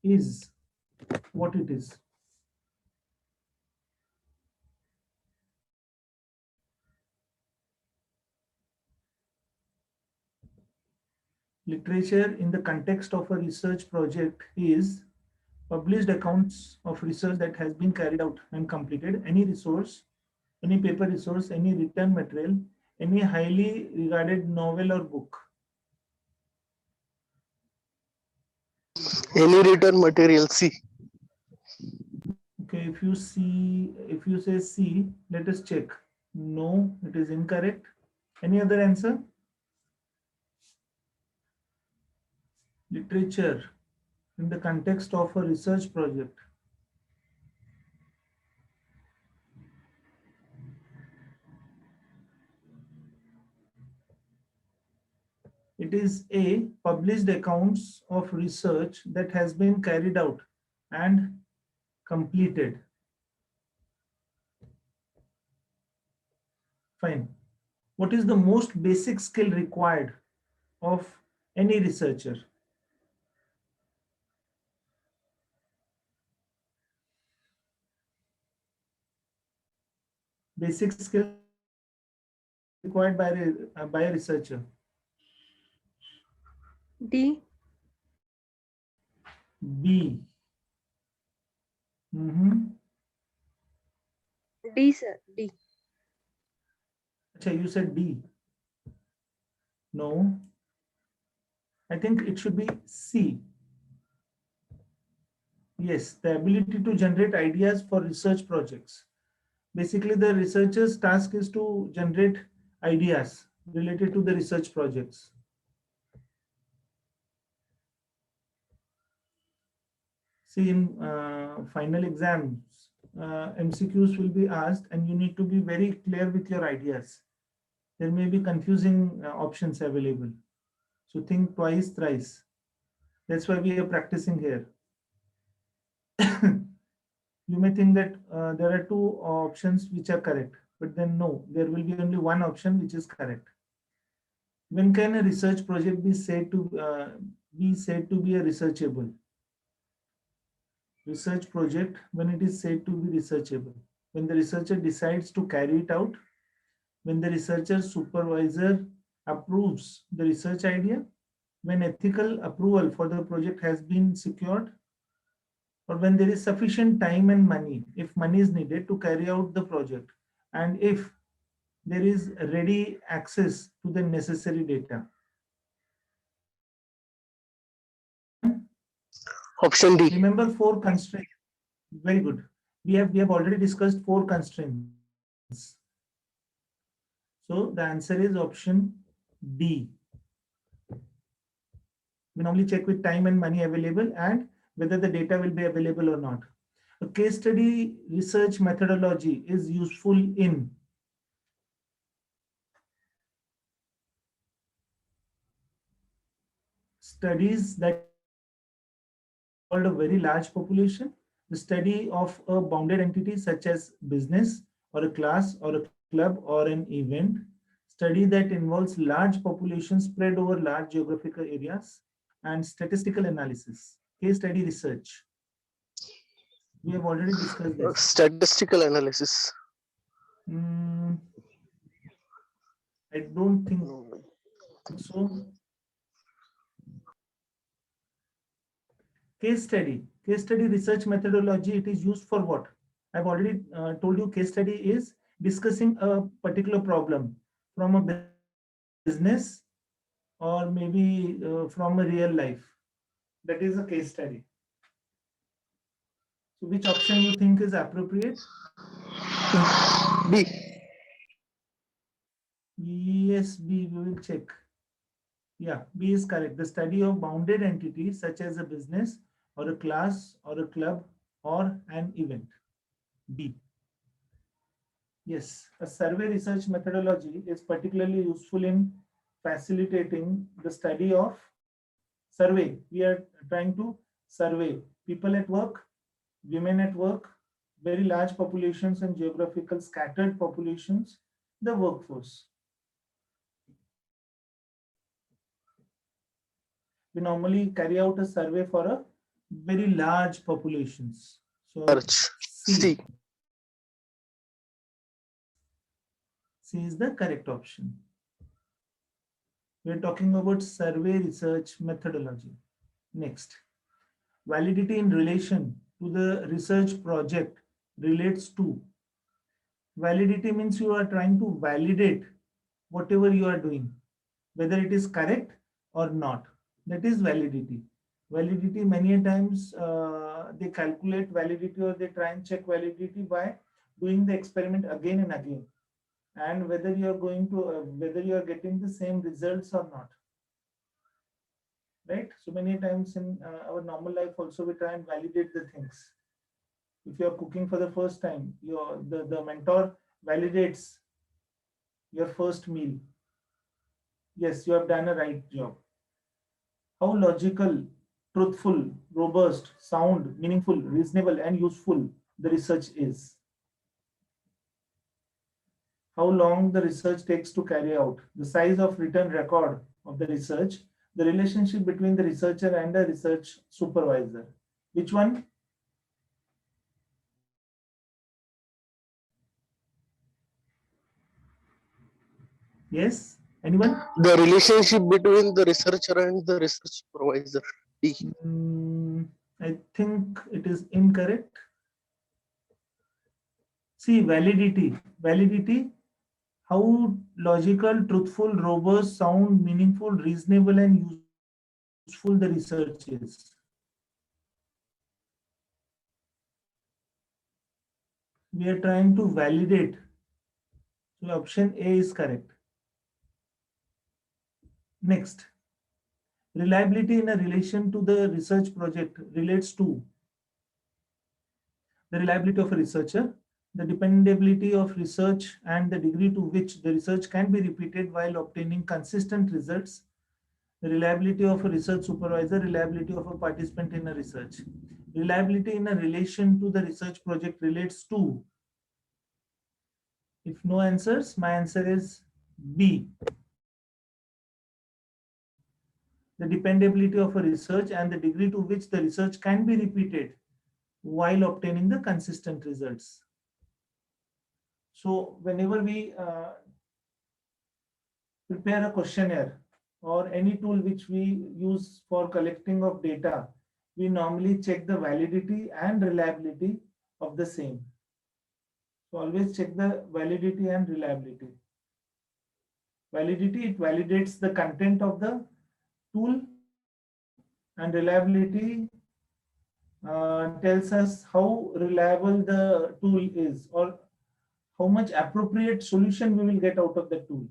is what it is. Literature in the context of a research project is published accounts of research that has been carried out and completed, any resource, any paper resource, any written material, any highly regarded novel or book. Any written material. C. Okay, if you say C, let us check. No, it is incorrect. Any other answer? Literature in the context of a research project. It is A, published accounts of research that has been carried out and completed. Fine. What is the most basic skill required of any researcher? Basic skill required by a researcher. D. B. D, sir. D. Achha, you said D. No. I think it should be C. Yes, the ability to generate ideas for research projects. Basically, the researcher's task is to generate ideas related to the research projects. See, in final exams, MCQs will be asked and you need to be very clear with your ideas. There may be confusing options available. So think twice, thrice. That's why we are practicing here. You may think that there are two options which are correct, but then no, there will be only one option which is correct. When can a research project be said to be a researchable? Research project, when it is said to be researchable, when the researcher decides to carry it out, when the researcher supervisor approves the research idea, when ethical approval for the project has been secured, or when there is sufficient time and money, if money is needed to carry out the project, and if there is ready access to the necessary data. Option D. Remember 4 constraints. Very good. We have already discussed 4 constraints. So the answer is option D. We normally check with time and money available and whether the data will be available or not. A case study research methodology is useful in studies that involve a very large population, the study of a bounded entity such as business or a class or a club or an event, study that involves large populations spread over large geographical areas, and statistical analysis, case study research. We have already discussed this. Statistical analysis. I don't think so. Case study research methodology, it is used for what? I've already told you case study is discussing a particular problem from a business or maybe from a real life. That is a case study. So which option you think is appropriate? B. Yes, B, we will check. Yeah, B is correct. The study of bounded entities such as a business or a class or a club or an event. B. Yes, a survey research methodology is particularly useful in facilitating the study of survey. We are trying to survey people at work, women at work, very large populations and geographical scattered populations, the workforce. We normally carry out a survey for a very large populations. So Search. C. C is the correct option. We're talking about survey research methodology. Next, validity in relation to the research project relates to. Validity means you are trying to validate whatever you are doing, whether it is correct or not. That is validity. Validity, many a times they calculate validity or they try and check validity by doing the experiment again and again, and whether you are going to whether you are getting the same results or not, right? So many times in our normal life also we try and validate the things. If you are cooking for the first time, the mentor validates your first meal. Yes, you have done a right job. How logical, truthful, robust, sound, meaningful, reasonable, and useful the research is. How long the research takes to carry out, the size of written record of the research, the relationship between the researcher and the research supervisor. Which one? Yes? Anyone? The relationship between the researcher and the research supervisor. D. I think it is incorrect. See, validity. Validity, how logical, truthful, robust, sound, meaningful, reasonable, and useful the research is. We are trying to validate. So option A is correct. Next, reliability in a relation to the research project relates to the reliability of a researcher, the dependability of research, and the degree to which the research can be repeated while obtaining consistent results, the reliability of a research supervisor, reliability of a participant in a research. Reliability in a relation to the research project relates to. If no answers, my answer is B. The dependability of a research and the degree to which the research can be repeated while obtaining the consistent results. So whenever we prepare a questionnaire or any tool which we use for collecting of data, we normally check the validity and reliability of the same. So always check the validity and reliability. Validity, it validates the content of the tool, and reliability tells us how reliable the tool is or how much appropriate solution we will get out of the tool.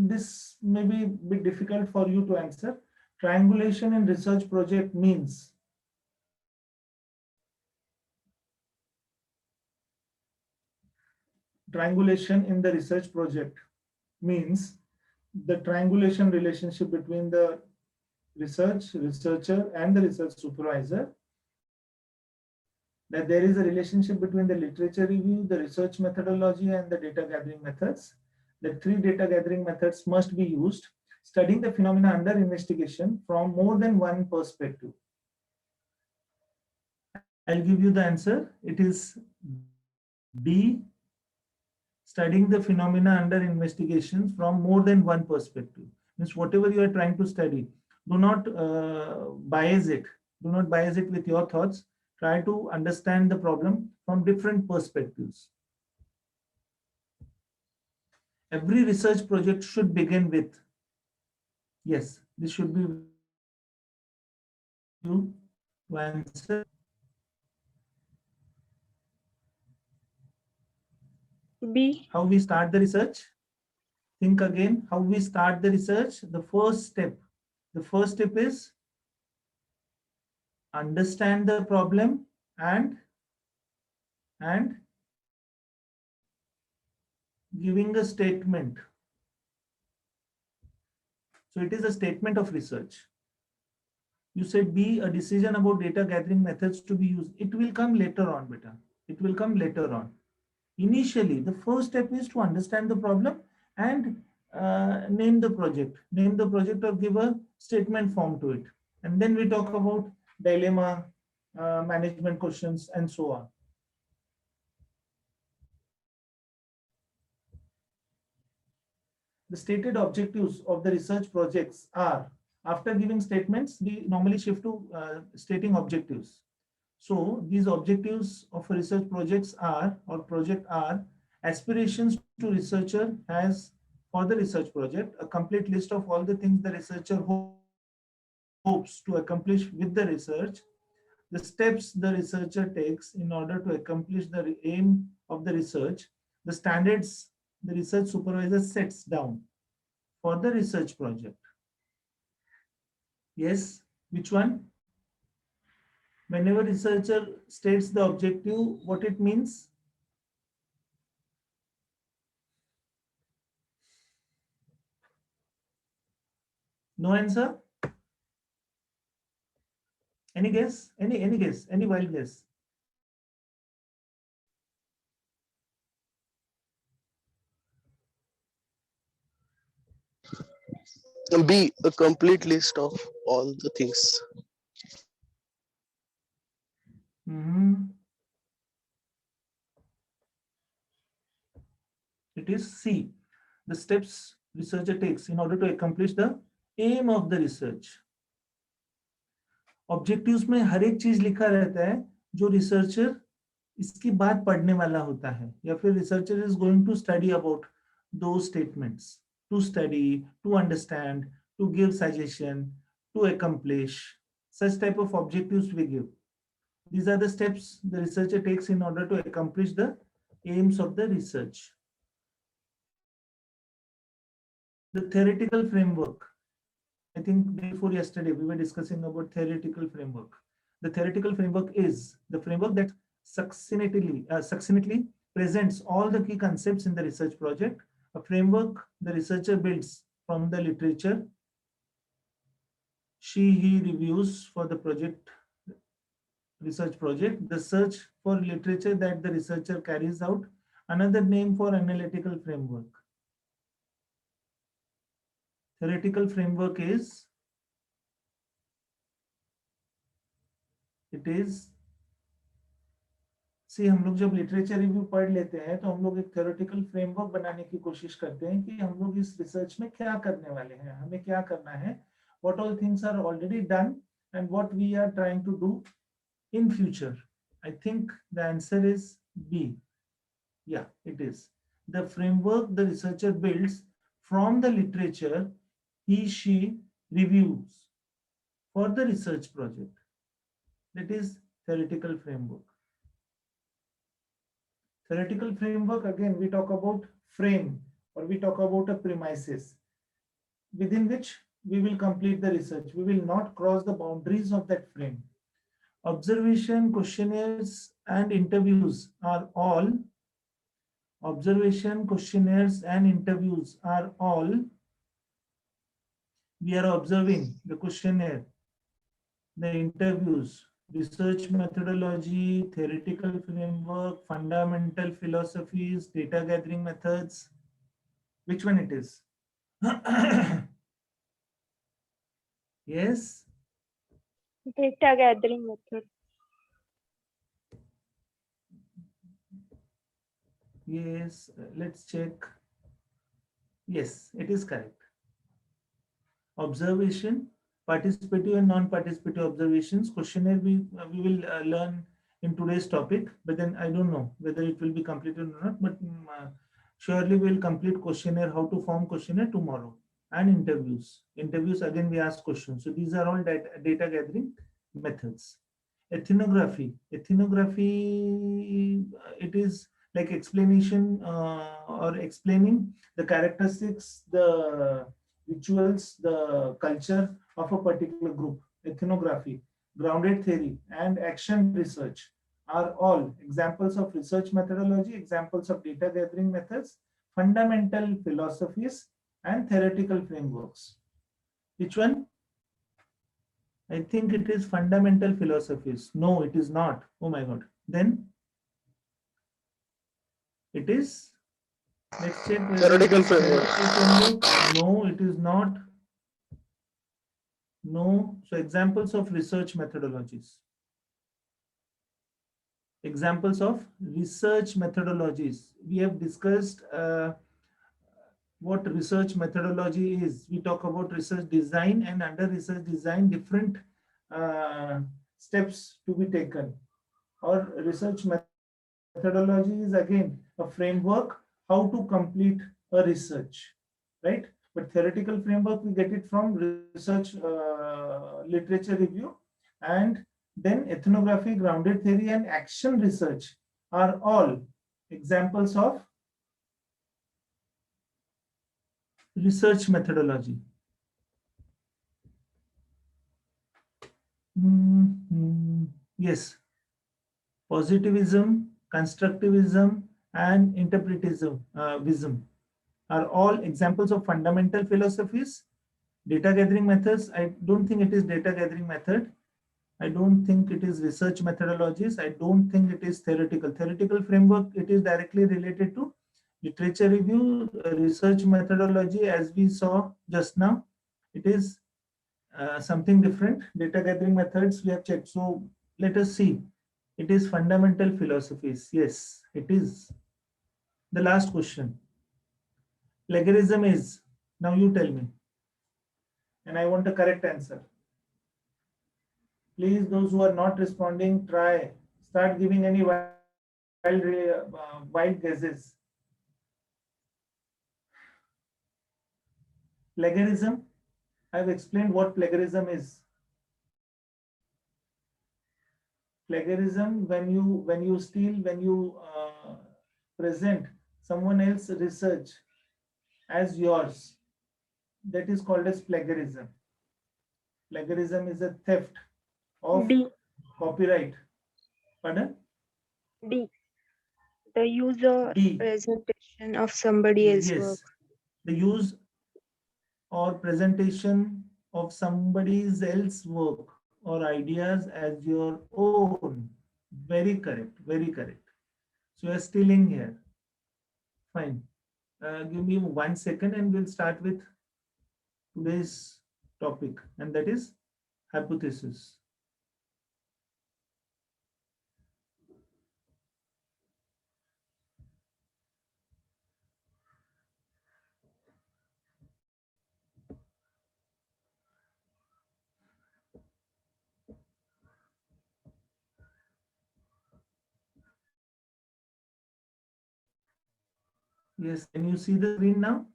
This may be a bit difficult for you to answer. Triangulation in research project means triangulation in the research project means the triangulation relationship between the researcher and the research supervisor, that there is a relationship between the literature review, the research methodology, and the data gathering methods. The three data gathering methods must be used, studying the phenomena under investigation from more than one perspective. I'll give you the answer. It is D, studying the phenomena under investigation from more than one perspective. Means whatever you are trying to study, do not bias it. Do not bias it with your thoughts. Try to understand the problem from different perspectives. Every research project should begin with, yes, this should be you to answer. B. How we start the research? Think again, how we start the research. The first step is understand the problem and giving a statement. So it is a statement of research. You said B, a decision about data gathering methods to be used. It will come later on, beta. It will come later on. Initially, the first step is to understand the problem and name the project or give a statement form to it. And then we talk about dilemma, management questions, and so on. The stated objectives of the research projects are, after giving statements, we normally shift to stating objectives. So these objectives of research projects are, or project are, aspirations to researcher has for the research project, a complete list of all the things the researcher hopes to accomplish with the research, the steps the researcher takes in order to accomplish the aim of the research, the standards the research supervisor sets down for the research project. Yes, which one? Whenever researcher states the objective, what it means? No answer? Any guess? Any guess? Any wild guess? B, a complete list of all the things. It is C. The steps researcher takes in order to accomplish the aim of the research. Objectives में हर एक चीज लिखा रहता है जो researcher इसके बाद पढ़ने वाला होता है, या फिर researcher is going to study about दो statements, to study, to understand, to give suggestion, to accomplish. Such type of objectives we give. These are the steps the researcher takes in order to accomplish the aims of the research. The theoretical framework. I think before yesterday we were discussing about theoretical framework. The theoretical framework is the framework that succinctly presents all the key concepts in the research project. A framework the researcher builds from the literature he reviews for the research project, the search for literature that the researcher carries out, another name for analytical framework. Theoretical framework is, हम लोग जब literature review पढ़ लेते हैं तो हम लोग एक थ्योरेटिकल फ्रेमवर्क बनाने की कोशिश करते हैं कि हम लोग इस रिसर्च में क्या करने वाले हैं, हमें क्या करना है, what all things are already done and what we are trying to do in future. I think the answer is B. Yeah, it is. The framework the researcher builds from the literature she reviews for the research project. That is theoretical framework. Theoretical framework, again, we talk about frame, or we talk about a premises within which we will complete the research. We will not cross the boundaries of that frame. Observation, questionnaires, and interviews are all. Observation, questionnaires, and interviews are all. We are observing the questionnaire, the interviews, research methodology, theoretical framework, fundamental philosophies, data gathering methods. Which one it is? Yes? Data gathering method. Yes, let's check. Yes, it is correct. Observation, participative and non-participative observations. Questionnaire we will learn in today's topic, but then I don't know whether it will be completed or not, but surely we'll complete questionnaire, how to form questionnaire tomorrow. And interviews. Interviews, again, we ask questions. So these are all data gathering methods. Ethnography. Ethnography, it is like explanation or explaining the characteristics, the rituals, the culture of a particular group. Ethnography, grounded theory, and action research are all examples of research methodology, examples of data gathering methods, fundamental philosophies, and theoretical frameworks. Which one? I think it is fundamental philosophies. No, it is not. Oh my God. Then it is Let's check whether Theoretical it is framework. theoretical framework. No, it is not. No. So examples of research methodologies. Examples of research methodologies. We have discussed what research methodology is. We talk about research design, and under research design, different steps to be taken. Or research methodology is again a framework how to complete a research, right? But theoretical framework, we get it from research literature review, and then ethnography, grounded theory, and action research are all examples of research methodology. Yes, positivism, constructivism, and interpretism are all examples of fundamental philosophies. Data gathering methods, I don't think it is data gathering method. I don't think it is research methodologies. I don't think it is theoretical. Theoretical framework, it is directly related to literature review, research methodology, as we saw just now. It is something different. Data gathering methods we have checked. So let us see. It is fundamental philosophies. Yes, it is. The last question. Plagiarism is, now you tell me. And I want a correct answer. Please, those who are not responding, try. Start giving any wild guesses. Plagiarism. I've explained what plagiarism is. Plagiarism, when you steal, when you present someone else's research as yours, that is called as plagiarism. Plagiarism is a theft of D. copyright. Pardon? D. The use or D. presentation of somebody else's Yes. work. The use or presentation of somebody else's work or ideas as your own. Very correct. Very correct. So you're stealing here. Fine. Give me 1 second and we'll start with today's topic, and that is hypothesis. Yes, can you see the screen now?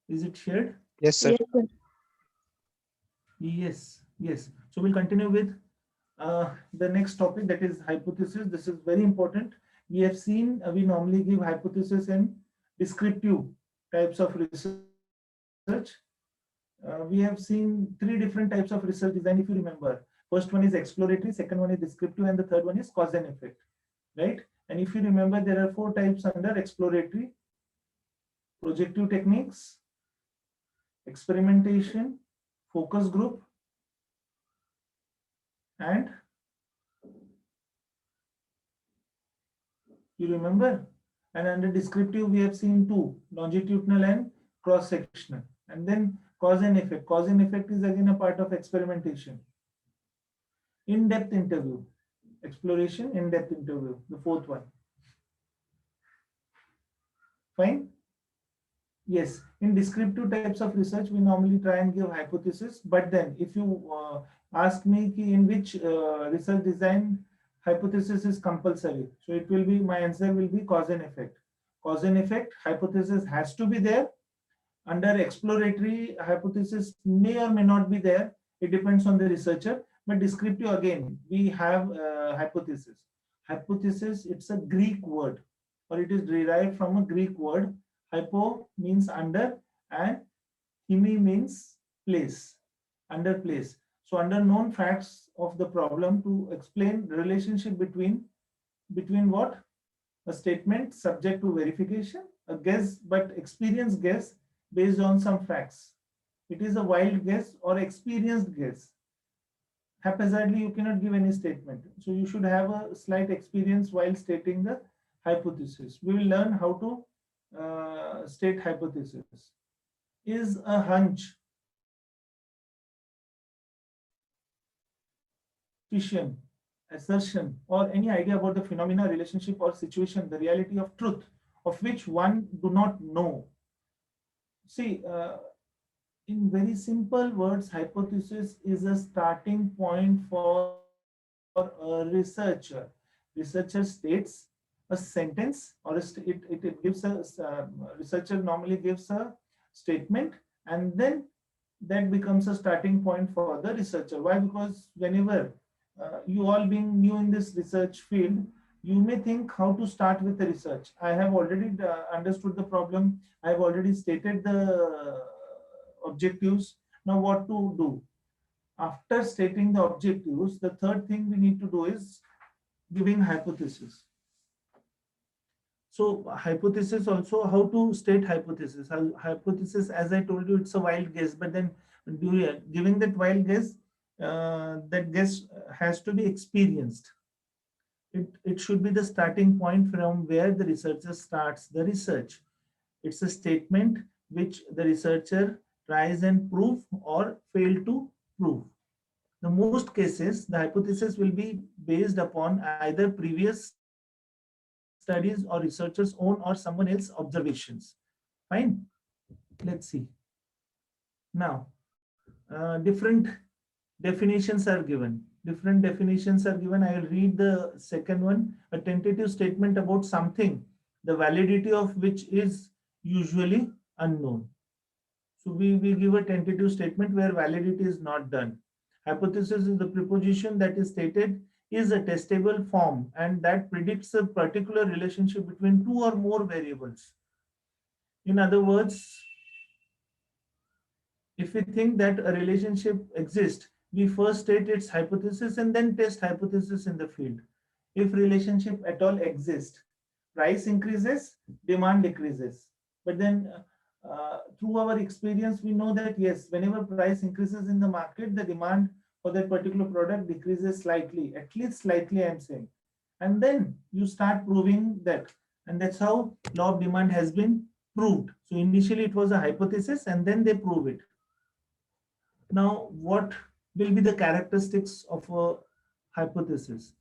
Is it shared? Yes, sir. Yes, sir. Yes, yes. So we'll continue with the next topic, that is hypothesis. This is very important. We have seen we normally give hypothesis and descriptive types of research. We have seen 3 different types of research design, if you remember. First one is exploratory, second one is descriptive, and the third one is cause and effect, right? And if you remember, there are 4 types under exploratory: projective techniques, experimentation, focus group, and you remember? And under descriptive, we have seen 2: longitudinal and cross-sectional. And then cause and effect. Cause and effect is again a part of experimentation. In-depth interview, exploration, in-depth interview, the 4th one. Fine? Yes, in descriptive types of research, we normally try and give hypothesis. But then if you ask me in which research design hypothesis is compulsory, so it will be, my answer will be cause and effect. Cause and effect, hypothesis has to be there. Under exploratory, hypothesis may or may not be there. It depends on the researcher. But descriptive, again, we have hypothesis. Hypothesis, it's a Greek word, or it is derived from a Greek word. Hypo means under, and himi means place, under place. So under known facts of the problem, to explain the relationship between what? A statement subject to verification, a guess, but experienced guess based on some facts. It is a wild guess or experienced guess. haphazardly you cannot give any statement. So you should have a slight experience while stating the hypothesis. We will learn how to state hypothesis. Is a hunch, suspicion, assertion, or any idea about the phenomena, relationship, or situation, the reality of truth, of which one do not know. See, in very simple words, hypothesis is a starting point for a researcher. Researcher states a sentence, or it gives a researcher normally gives a statement, and then that becomes a starting point for the researcher. Why? Because whenever you all being new in this research field, you may think how to start with the research. I have already understood the problem. I have already stated the objectives. Now what to do? After stating the objectives, the third thing we need to do is giving hypothesis. So hypothesis also, how to state hypothesis. Hypothesis, as I told you, it's a wild guess, but then giving that wild guess, that guess has to be experienced. It should be the starting point from where the researcher starts the research. It's a statement which the researcher tries and prove or fail to prove. The most cases, the hypothesis will be based upon either previous studies or researchers' own or someone else observations. Fine. Let's see. Now, different definitions are given. Different definitions are given. I will read the second one. A tentative statement about something, the validity of which is usually unknown. So we give a tentative statement where validity is not done. Hypothesis is the proposition that is stated is a testable form and that predicts a particular relationship between two or more variables. In other words, if we think that a relationship exists, we first state its hypothesis and then test hypothesis in the field. If relationship at all exists, price increases, demand decreases. But then through our experience, we know that yes, whenever price increases in the market, the demand for that particular product decreases slightly, at least slightly, I'm saying. And then you start proving that. And that's how law of demand has been proved. So initially it was a hypothesis and then they prove it. Now, what will be the characteristics of a hypothesis?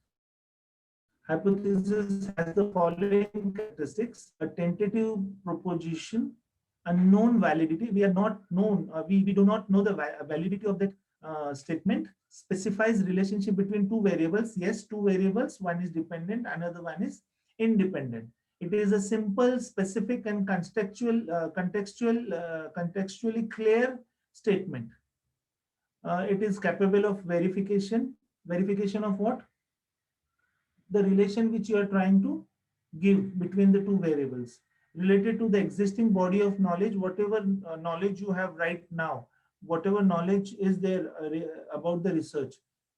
Hypothesis has the following characteristics: a tentative proposition, unknown validity. We are not known, we do not know the validity of that statement, specifies relationship between two variables. Yes, two variables, one is dependent, another one is independent. It is a simple, specific, and contextually clear statement. It is capable of verification. Verification of what? The relation which you are trying to give between the two variables related to the existing body of knowledge, whatever knowledge you have right now, whatever knowledge is there about the research,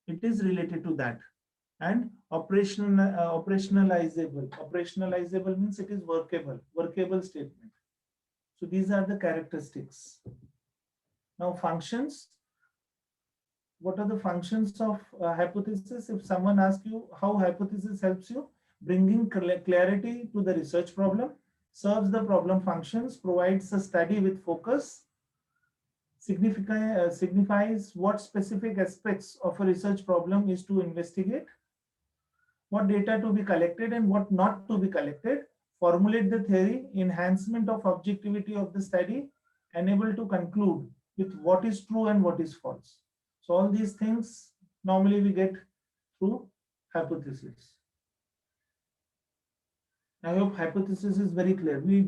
it is related to that. And operationalizable. Operationalizable means it is workable statement. So these are the characteristics. Now functions. What are the functions of hypothesis? If someone asks you how hypothesis helps you, bringing clarity to the research problem, serves the problem functions, provides a study with focus, signifies what specific aspects of a research problem is to investigate, what data to be collected and what not to be collected, formulate the theory, enhancement of objectivity of the study, enable to conclude with what is true and what is false. So all these things normally we get through hypothesis. I hope hypothesis is very clear. We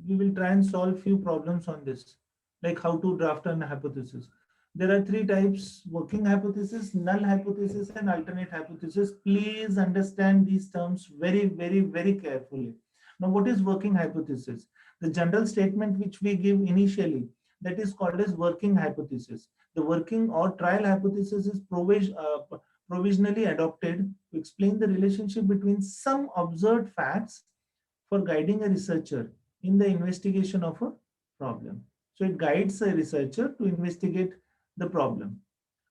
will try and solve few problems on this, like how to draft an hypothesis. There are three types: working hypothesis, null hypothesis, and alternate hypothesis. Please understand these terms very, very, very carefully. Now, what is working hypothesis? The general statement which we give initially, that is called as working hypothesis. The working or trial hypothesis is provisionally adopted to explain the relationship between some observed facts for guiding a researcher in the investigation of a problem. So it guides a researcher to investigate the problem.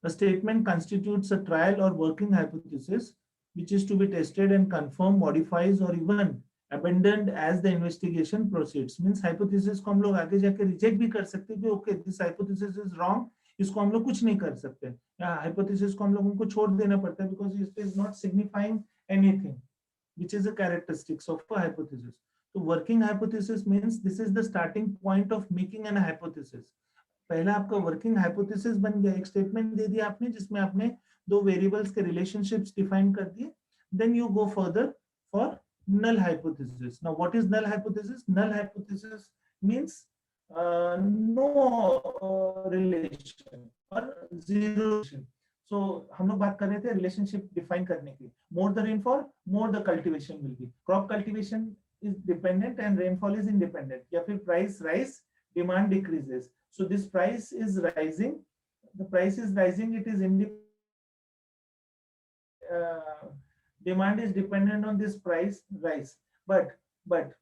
A statement constitutes a trial or working hypothesis which is to be tested and confirmed, modifies or even abandoned as the investigation proceeds. Means hypothesis को हम लोग आगे जाके reject भी कर सकते हैं कि okay, this hypothesis is wrong, इसको हम लोग कुछ नहीं कर सकते, या hypothesis को हम लोगों को छोड़ देना पड़ता है because it is not signifying anything, which is a characteristics of a hypothesis. So working hypothesis means this is the starting point of making an hypothesis. पहला आपका वर्किंग हाइपोथेसिस बन गया, एक स्टेटमेंट दे दिया आपने जिसमें आपने दो वेरिएबल्स के रिलेशनशिप्स डिफाइन कर दिए. Then you go further for null hypothesis. Now what is null hypothesis? Null hypothesis means no relation or zero relation. So हम लोग बात कर रहे थे रिलेशनशिप डिफाइन करने की. More the rainfall, more the cultivation will be. Crop cultivation is dependent and rainfall is independent. या फिर price rise, demand decreases. So this price is rising. The price is rising. It is demand is dependent on this price rise. But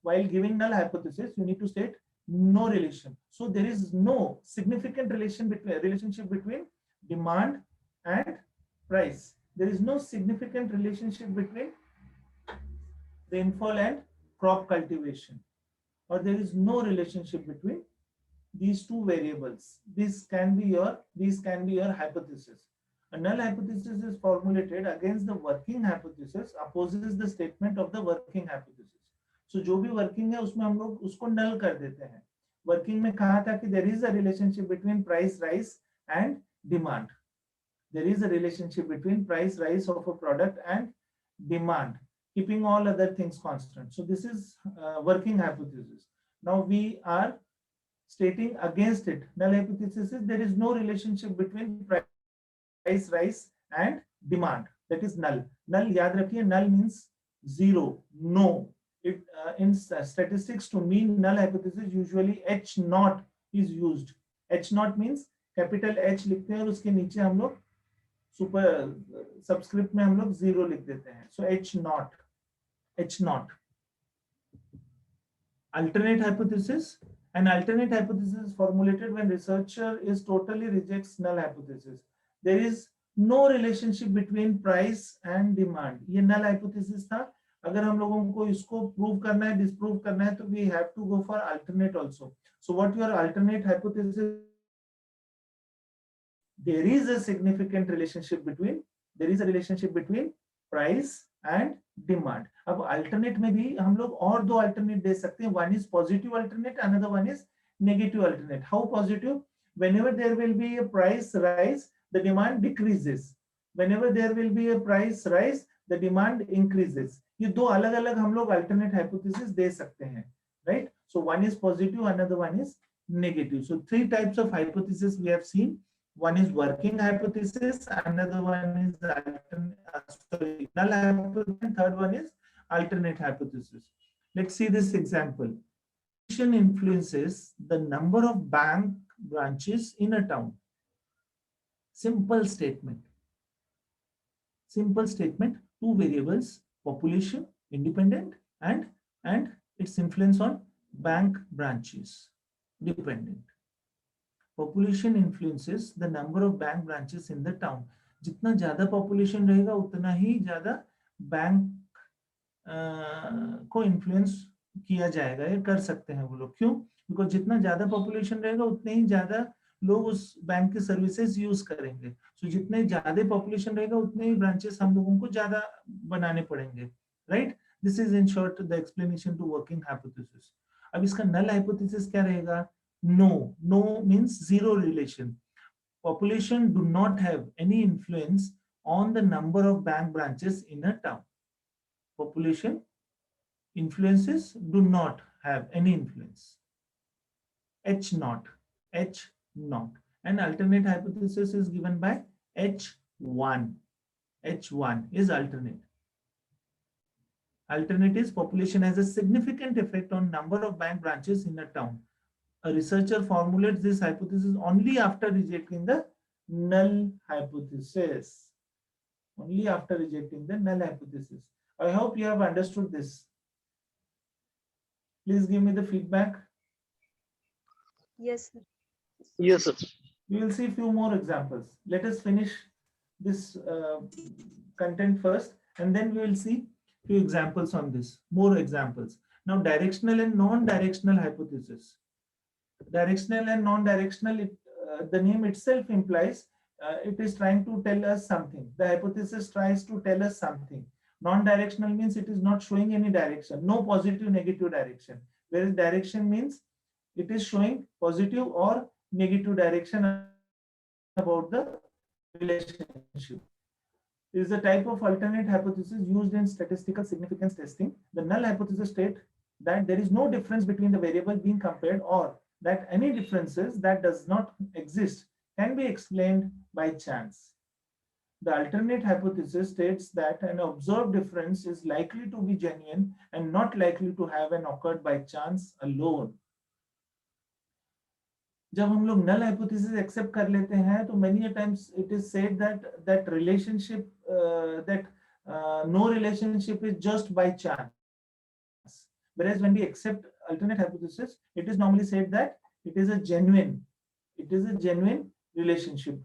while giving null hypothesis, you need to state no relation. So there is no significant relationship between demand and price. There is no significant relationship between rainfall and crop cultivation, or there is no relationship between these two variables. This can be your hypothesis. A null hypothesis is formulated against the working hypothesis, opposes the statement of the working hypothesis. So जो भी working है उसमें हम लोग उसको null कर देते हैं. Working में कहा था कि there is a relationship between price rise and demand. There is a relationship between price rise of a product and demand, keeping all other things constant. So this is working hypothesis. Now we are stating against it. Null hypothesis is there is no relationship between price rise and demand. That is null. Null याद रखिए, null means zero, no. It in statistics to mean null hypothesis usually H naught is used. H naught means capital H लिखते हैं और उसके नीचे हम लोग super subscript में हम लोग जीरो लिख देते हैं. So H naught. Alternate hypothesis. An alternate hypothesis is formulated when researcher is totally rejects null hypothesis. There is no relationship between price and demand. ये null hypothesis था. अगर हम लोगों को इसको प्रूव करना है, डिस्प्रूव करना है, तो we have to go for alternate also. So what your alternate hypothesis? There is a significant relationship between price and demand. अब alternate में भी हम लोग और दो alternate दे सकते हैं. One is positive alternate, another one is negative alternate. How positive? Whenever there will be a price rise, the demand decreases. Whenever there will be a price rise, the demand increases. ये दो अलग अलग हम लोग alternate hypothesis दे सकते हैं, right? So one is positive, another one is negative. So three types of hypothesis we have seen. One is working hypothesis, another one is null hypothesis, and third one is alternate hypothesis. Let's see this example. Influences the number of bank branches in a town. Simple statement. Two variables: population, independent, and its influence on bank branches, dependent. Population influences the number of bank branches in the town. जितना ज्यादा population रहेगा उतना ही ज्यादा bank को influence किया जाएगा, या कर सकते हैं वो लोग. क्यों? Because जितना ज्यादा population रहेगा उतने ही ज्यादा लोग उस बैंक के सर्विसेज यूज करेंगे. So जितने ज्यादा population रहेगा उतने ही branches हम लोगों को ज्यादा बनाने पड़ेंगे, right? This is in short the explanation to working hypothesis. अब इसका null hypothesis क्या रहेगा? No means zero relation. Population do not have any influence on the number of bank branches in a town. Population influences do not have any influence. H naught. And alternate hypothesis is given by H1. H1 is alternate. Alternate is population has a significant effect on number of bank branches in a town. A researcher formulates this hypothesis only after rejecting the null hypothesis. I hope you have understood this. Please give me the feedback. Yes, sir. Yes, sir. We will see few more examples. Let us finish this content first, and then we will see few examples on this, more examples. Now, directional and non-directional hypothesis. Directional and non-directional, the name itself implies it is trying to tell us something. The hypothesis tries to tell us something. Non-directional means it is not showing any direction, no positive, negative direction. Whereas direction means it is showing positive or negative direction about the relationship. It is a type of alternate hypothesis used in statistical significance testing. The null hypothesis states that there is no difference between the variable being compared, or that any differences that does not exist can be explained by chance. The alternate hypothesis states that an observed difference is likely to be genuine and not likely to have an occurred by chance alone. जब हम लोग null hypothesis accept कर लेते हैं, तो many a times it is said that relationship, no relationship is just by chance. Whereas when we accept alternate hypothesis, it is normally said that it is a genuine relationship.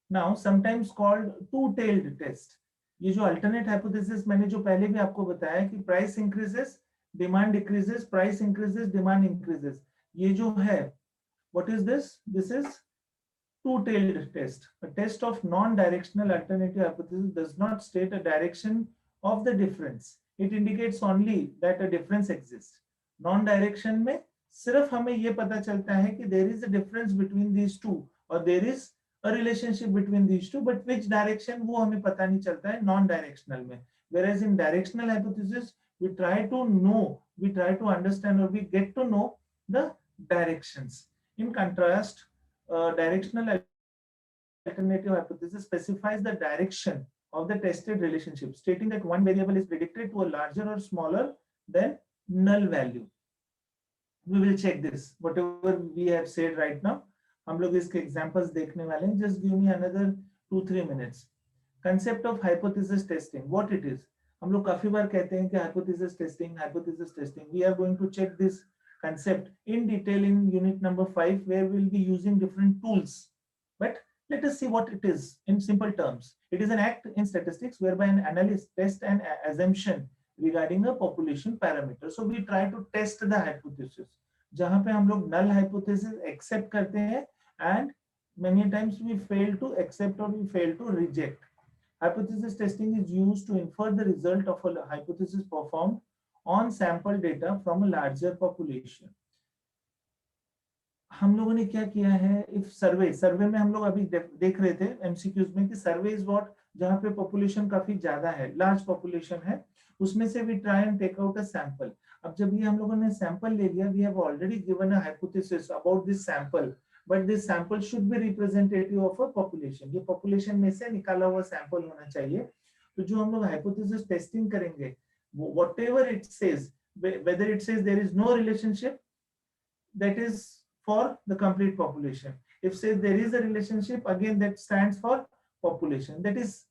Now, sometimes called two-tailed test. ये जो alternate hypothesis मैंने जो पहले भी आपको बताया कि price increases, demand decreases, price increases, demand increases. ये जो है, what is this? This is two-tailed test. A test of non-directional alternative hypothesis does not state a direction of the difference. It indicates only that a difference exists. Non-direction में सिर्फ हमें ये पता चलता है कि there is a difference between these two, or there is a relationship between these two, but which direction वो हमें पता नहीं चलता है non-directional में. Whereas in directional hypothesis, we try to know, we try to understand, or we get to know the directions. In contrast, directional alternative hypothesis specifies the direction of the tested relationship, stating that one variable is predicted to a larger or smaller than null value. We will check this. Whatever we have said right now, हम लोग इसके examples देखने वाले हैं. Just give me another 2-3 minutes. Concept of hypothesis testing. What it is? हम लोग काफी बार कहते हैं कि hypothesis testing, hypothesis testing. We are going to check this concept in detail in unit number 5, where we'll be using different tools. But let us see what it is in simple terms. It is an act in statistics whereby an analyst tests an assumption regarding a population parameter. So we try to test the hypothesis. जहाँ पे हम लोग null hypothesis accept करते हैं, and many times we fail to accept or we fail to reject. Hypothesis testing is used to infer the result of a hypothesis performed on sample data from a larger population. हम लोगों ने क्या किया है, if सर्वे में हम लोग अभी देख रहे थे MCQs में कि सर्वे इज व्हाट, जहाँ पे पॉपुलेशन काफी ज्यादा है, लार्ज पॉपुलेशन है, उसमें से we try and take out a sample. अब जब ये हम लोगों ने सैंपल ले लिया, we have already given a hypothesis about this sample, but this sample should be representative of a population. ये population में से निकाला हुआ sample होना चाहिए. तो जो हम लोग hypothesis testing करेंगे, whatever it says, whether it says there is no relationship, that is for the complete population. If says there is a relationship, again that stands for population. That is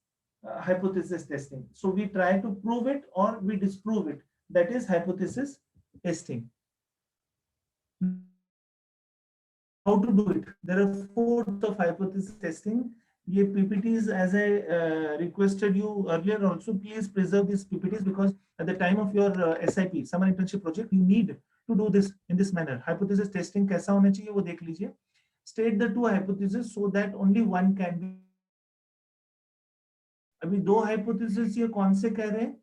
hypothesis testing. So we try to prove it or we disprove it. That is hypothesis testing. How to do it? There are 4 types of hypothesis testing. ये PPTs, as I requested you earlier also, please preserve these PPTs, because at the time of your SIP, summer internship project, you need to do this in this manner. Hypothesis testing कैसा होना चाहिए वो देख लीजिए. State the 2 hypotheses so that only one can be. अभी 2 hypotheses ये कौन से कह रहे हैं?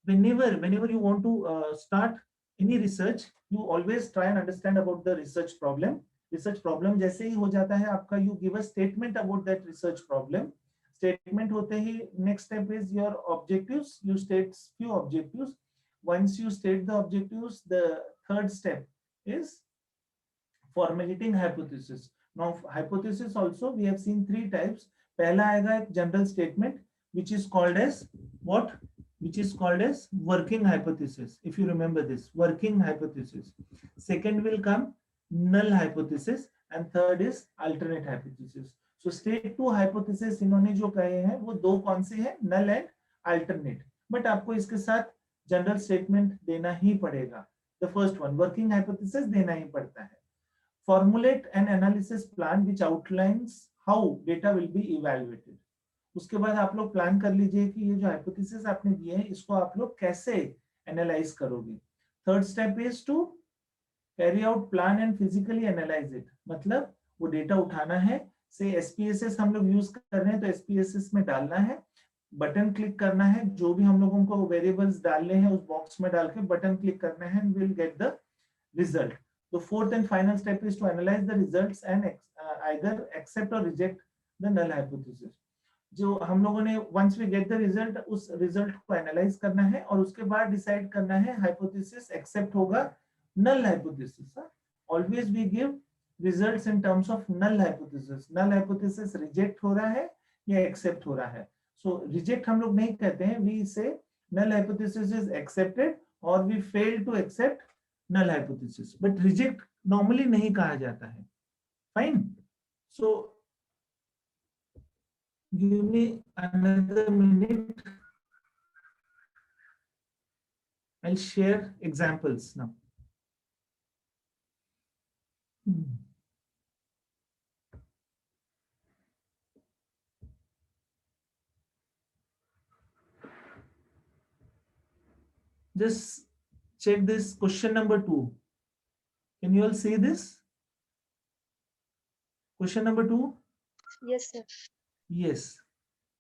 Whenever you want to start any research, you always try and understand about the research problem. Research problem जैसे ही हो जाता है आपका, you give a statement about that research problem. Statement होते ही next step is your objectives. You state few objectives. Once you state the objectives, the third step is formulating hypothesis. Now hypothesis also we have seen 3 types. पहला आएगा एक general statement which is called as what? Which is called as working hypothesis. If you remember this, working hypothesis. Second will come null hypothesis, and third is alternate hypothesis. So state 2 hypothesis इन्होंने जो कहे हैं वो 2 कौन से हैं? Null and alternate. But आपको इसके साथ general statement देना ही पड़ेगा. The first one, working hypothesis, देना ही पड़ता है. formulate an analysis plan which outlines how data will be evaluated. उसके बाद आप लोग प्लान कर लीजिए कि ये जो हाइपोथेसिस आपने दिए हैं इसको आप लोग कैसे एनालाइज करोगे. Third step is to carry out plan and physically analyse it. मतलब वो डेटा उठाना है, से SPSS हम लोग यूज कर रहे हैं तो SPSS में डालना है, बटन क्लिक करना है, जो भी हम लोगों को वेरिएबल्स डालने हैं उस बॉक्स में डाल के बटन क्लिक करना है and will get the result. The fourth and final step is to analyze the results and either accept or reject the null hypothesis. जो हम लोगों ने once we get the result, उस result को analyze करना है और उसके बाद decide करना है hypothesis accept होगा null hypothesis. Always we give results in terms of null hypothesis. Null hypothesis reject हो रहा है या accept हो रहा है. So reject हम लोग नहीं कहते हैं, we say null hypothesis is accepted or we fail to accept null hypothesis, but reject normally नहीं कहा जाता है. Fine. So give me another minute. I'll share examples now. Just check this question number 2. Can you all see this? Question number 2? Yes, sir. Yes.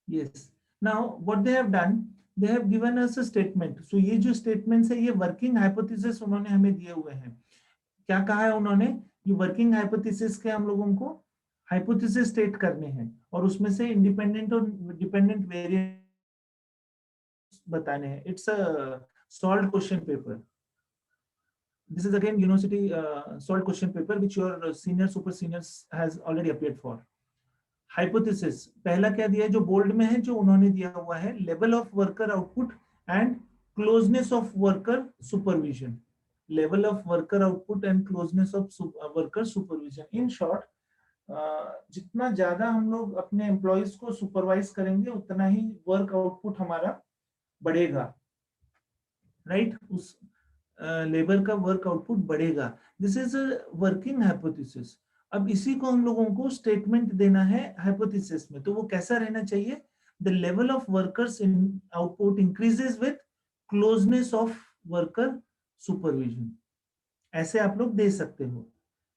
Yes. Now what they have done, they have given us a statement. So ये जो statements है ये working hypothesis उन्होंने हमें दिए हुए हैं. क्या कहा है उन्होंने? ये working hypothesis के हम लोगों को hypothesis state करने हैं और उसमें से independent और dependent variables बताने हैं. It's a solved question paper. This is again university solved question paper which your senior super seniors has already appeared for. Hypothesis पहला क्या दिया है जो बोल्ड में है, जो उन्होंने दिया हुआ है, level of worker output and closeness of worker supervision. Level of worker output and closeness of worker supervision. In short, जितना ज्यादा हम लोग अपने एम्प्लॉइज को सुपरवाइज करेंगे उतना ही वर्क आउटपुट हमारा बढ़ेगा, राइट? उस लेबर का वर्क आउटपुट बढ़ेगा. This is a working hypothesis. अब इसी को हम लोगों को स्टेटमेंट देना है हाइपोथेसिस में, तो वो कैसा रहना चाहिए? The level of workers in output increases with closeness of worker supervision. ऐसे आप लोग दे सकते हो.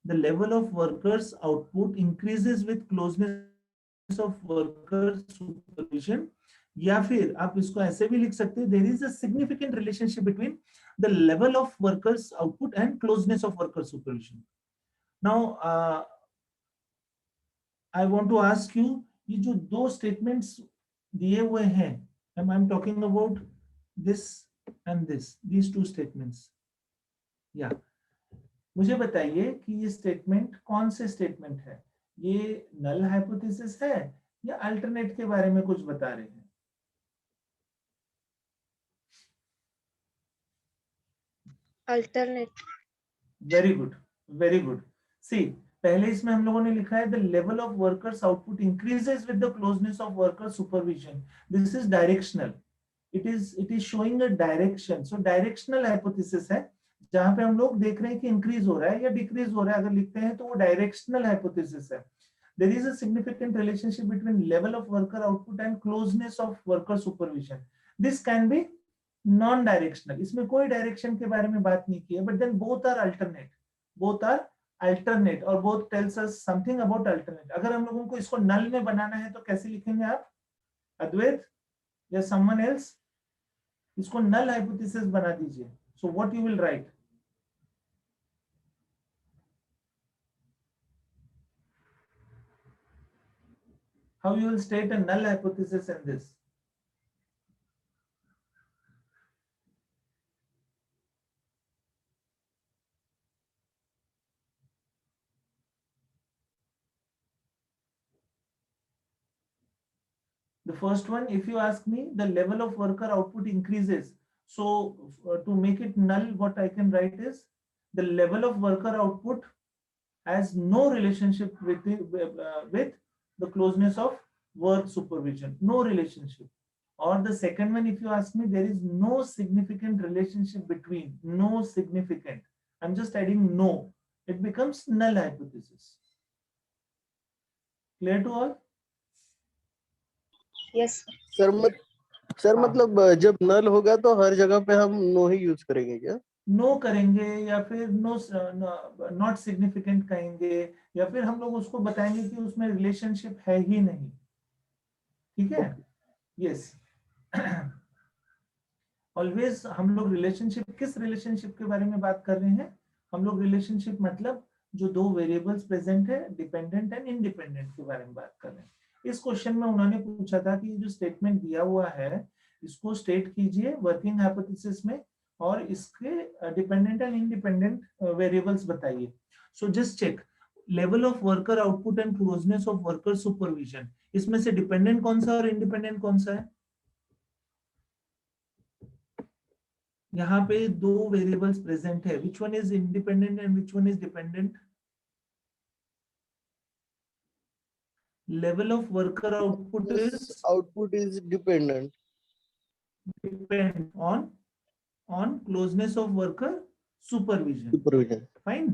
The level of workers output increases with closeness of worker supervision, या फिर आप इसको ऐसे भी लिख सकते हैं, there is a significant relationship between the level of workers output and closeness of worker supervision. Now, I want to ask you, ये जो दो statements दिए हुए हैं, I'm talking about this and this, these two statements. Yeah. मुझे बताइए कि ये statement कौन से statement है? ये null hypothesis है या alternate के बारे में कुछ बता रहे हैं? Alternate. Very good, very good. See, पहले इसमें हम लोगों ने लिखा है the level of workers output increases with the closeness of worker supervision. This is directional. It is showing a direction. So directional hypothesis है जहाँ पे हम लोग देख रहे हैं कि increase हो रहा है या decrease हो रहा है. अगर लिखते हैं तो वो directional hypothesis है. There is a significant relationship between level of worker output and closeness of worker supervision. This can be non-directional. इसमें कोई direction के बारे में बात नहीं की है, but then both are alternate. Both are alternate और both tells us something about alternate. अगर हम लोगों को इसको null में बनाना है तो कैसे लिखेंगे आप? अद्वैत या someone else? इसको null hypothesis बना दीजिए. So what you will write? How you will state a null hypothesis in this? The first one, if you ask me, the level of worker output increases. So to make it null, what I can write is the level of worker output has no relationship with the closeness of work supervision. No relationship. Or the second one, if you ask me, there is no significant relationship between. No significant. I'm just adding no. it becomes null hypothesis. Clear to all? Yes. Sir हाँ। मतलब जब नल होगा तो हर जगह पे हम no ही use करेंगे क्या? नो करेंगे या फिर नो नॉट सिग्निफिकेंट कहेंगे, या फिर हम लोग उसको बताएंगे कि उसमें रिलेशनशिप है ही नहीं। ठीक है? यस। ऑलवेज हम लोग रिलेशनशिप, किस रिलेशनशिप के बारे में बात कर रहे हैं? हम लोग रिलेशनशिप मतलब जो दो वेरिएबल्स प्रेजेंट है, डिपेंडेंट एंड इंडिपेंडेंट, के बारे में बात कर रहे हैं। इस क्वेश्चन में उन्होंने पूछा था कि जो स्टेटमेंट दिया हुआ है इसको स्टेट कीजिए वर्किंग हाइपोथेसिस में, और इसके डिपेंडेंट एंड इंडिपेंडेंट वेरिएबल्स बताइए। So just check level of worker output and closeness of worker supervision, इसमें से डिपेंडेंट कौन सा और इंडिपेंडेंट कौन सा है? यहाँ पे दो वेरिएबल्स प्रेजेंट है, which one is independent and which one is dependent? Level of worker output is dependent depend on closeness of worker supervision. Fine.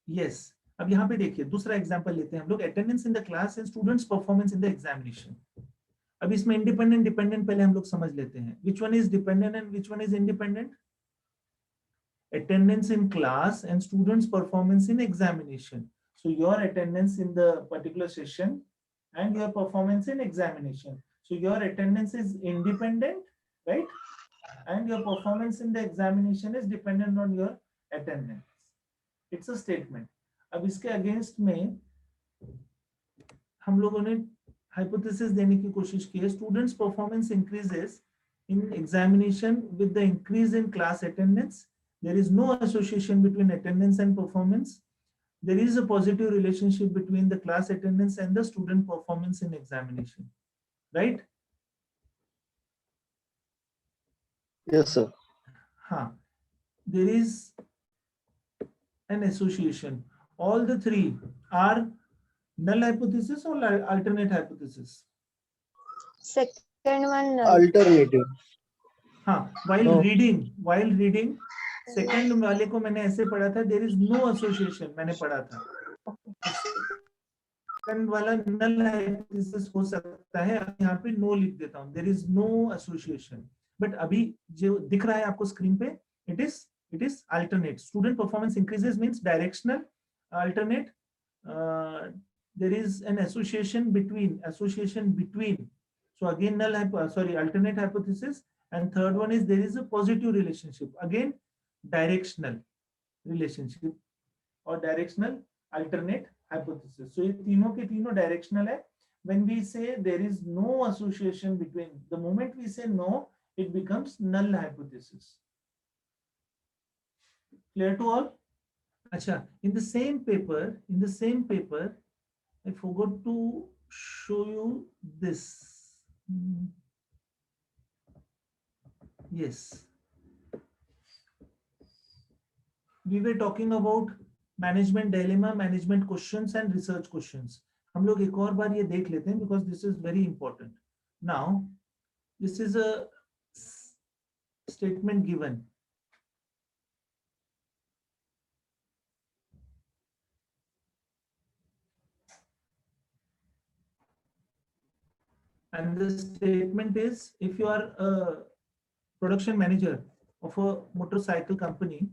Yes. अब यहाँ पे देखिए दूसरा एग्जांपल लेते हैं हम लोग, attendance in the class and students performance in the examination. अब इसमें इंडिपेंडेंट डिपेंडेंट पहले हम लोग समझ लेते हैं, which one is dependent and which one is independent? Attendance in class and students performance in examination. So your attendance in the particular session and your performance in examination, so your attendance is independent, right? And your performance in the examination is dependent on your attendance. It's a statement. अब इसके against में हम लोगों ने hypothesis देने की कोशिश की है, students performance increases in examination with the increase in class attendance. There is no association between attendance and performance. There is a positive relationship between the class attendance and the student performance in examination, right? Yes, sir. हाँ, there is an association. All the three are null hypothesis or alternate hypothesis? Second one. Alternative. हाँ, while reading second वाले को मैंने ऐसे पढ़ा था, there is no association, मैंने पढ़ा था। सेकंड वाला नल हाइपोथेसिस हो सकता है, यहाँ पे नो लिख देता हूँ, there is no association. But अभी जो दिख रहा है आपको स्क्रीन पे, it is alternate. Student performance increases means directional, alternate there is an association between, so again alternate hypothesis, and third one is there is a positive relationship, again directional relationship or directional alternate hypothesis. So ये तीनों के तीनों directional है। When we say there is no association between, the moment we say no, it becomes null hypothesis. Clear to all? अच्छा, in the same paper I forgot to show you this. Yes, we were talking about management dilemma, management questions and research questions. हम लोग एक और बार ये देख लेते हैं because this is very important. Now, this is a statement given. And the statement is, if you are a production manager of a motorcycle company,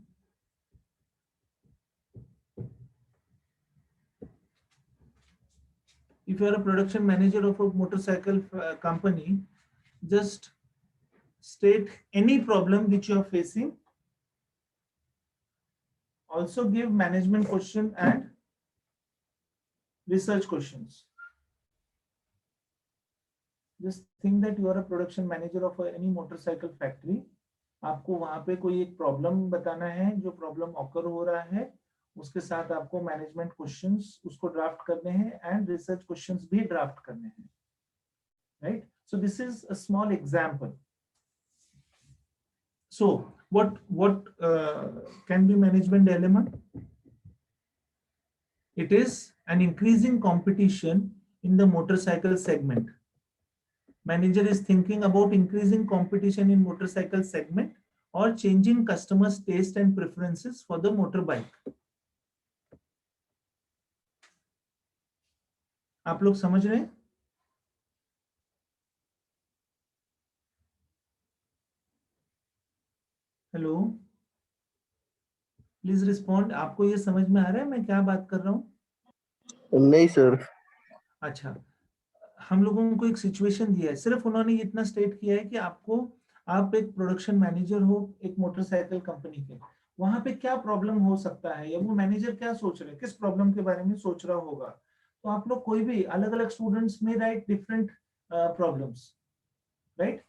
company, just state any problem which you are facing. Also give management question and research questions. Just think that you are a production manager of any motorcycle factory. आपको वहां पे कोई एक problem बताना है, जो problem occur हो रहा है, उसके साथ आपको मैनेजमेंट क्वेश्चंस उसको ड्राफ्ट करने हैं एंड रिसर्च क्वेश्चंस भी ड्राफ्ट करने हैं, right? So this is a small example. So what can be management dilemma? It is an increasing competition in the motorcycle segment. Manager is thinking about increasing competition in motorcycle segment or changing customers' taste and preferences for the motorbike. आप लोग समझ रहे हैं? Hello, please respond. आपको ये समझ में आ रहा है मैं क्या बात कर रहा हूँ? नहीं सर। अच्छा, हम लोगों को एक सिचुएशन दिया है, सिर्फ उन्होंने इतना स्टेट किया है कि आपको, आप एक प्रोडक्शन मैनेजर हो एक मोटरसाइकिल कंपनी के, वहां पे क्या प्रॉब्लम हो सकता है या वो मैनेजर क्या सोच रहे हैं, किस प्रॉब्लम के बारे में सोच रहा होगा। तो आप लोग कोई भी अलग अलग स्टूडेंट्स में right different problems, right?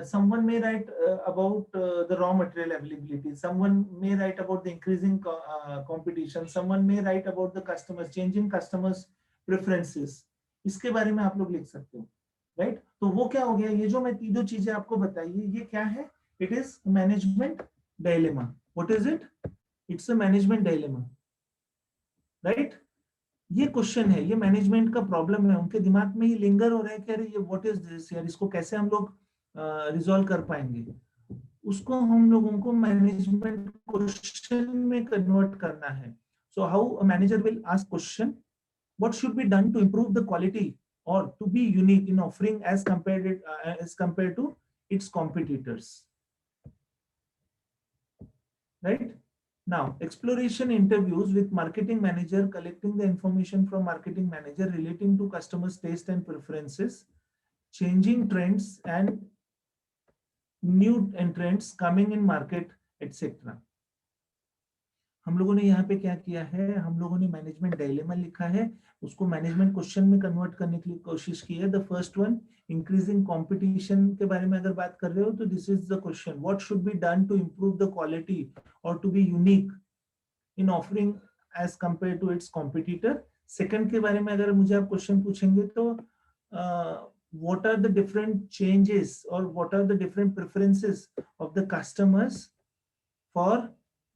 Someone may write about the raw material availability. Someone may write about the increasing competition. Someone may write about the customers, changing customers' preferences. इसके बारे में आप लोग लिख सकते हो, right? तो वो क्या हो गया, ये जो मैं तीनों चीजें आपको बताई ये क्या है? It is management dilemma. What is it? It's a management dilemma, right? ये क्वेश्चन है, ये मैनेजमेंट का प्रॉब्लम है, उनके दिमाग में ये लिंगर हो रहा है कि अरे ये व्हाट इज दिस यार, इसको कैसे हम लोग रिजॉल्व कर पाएंगे। उसको हम लोगों को मैनेजमेंट क्वेश्चन में कन्वर्ट करना है। So how a manager will ask question, what should be done to improve the quality और to be unique in offering as compared to its competitors, right? Now, exploration interviews with marketing manager, collecting the information from marketing manager relating to customers' taste and preferences, changing trends and new entrants coming in market, etc. हम लोगों ने यहाँ पे क्या किया है, हम लोगों ने मैनेजमेंट डायलेमा लिखा है, उसको मैनेजमेंट क्वेश्चन में कन्वर्ट करने के लिए कोशिश की है। The first one, increasing competition के बारे में अगर बात कर रहे हो तो this is the question, what should be done to improve the quality और to be unique in offering as compared to its competitor. Second के बारे में अगर मुझे आप क्वेश्चन पूछेंगे तो what are the different changes or what are the different preferences of the customers for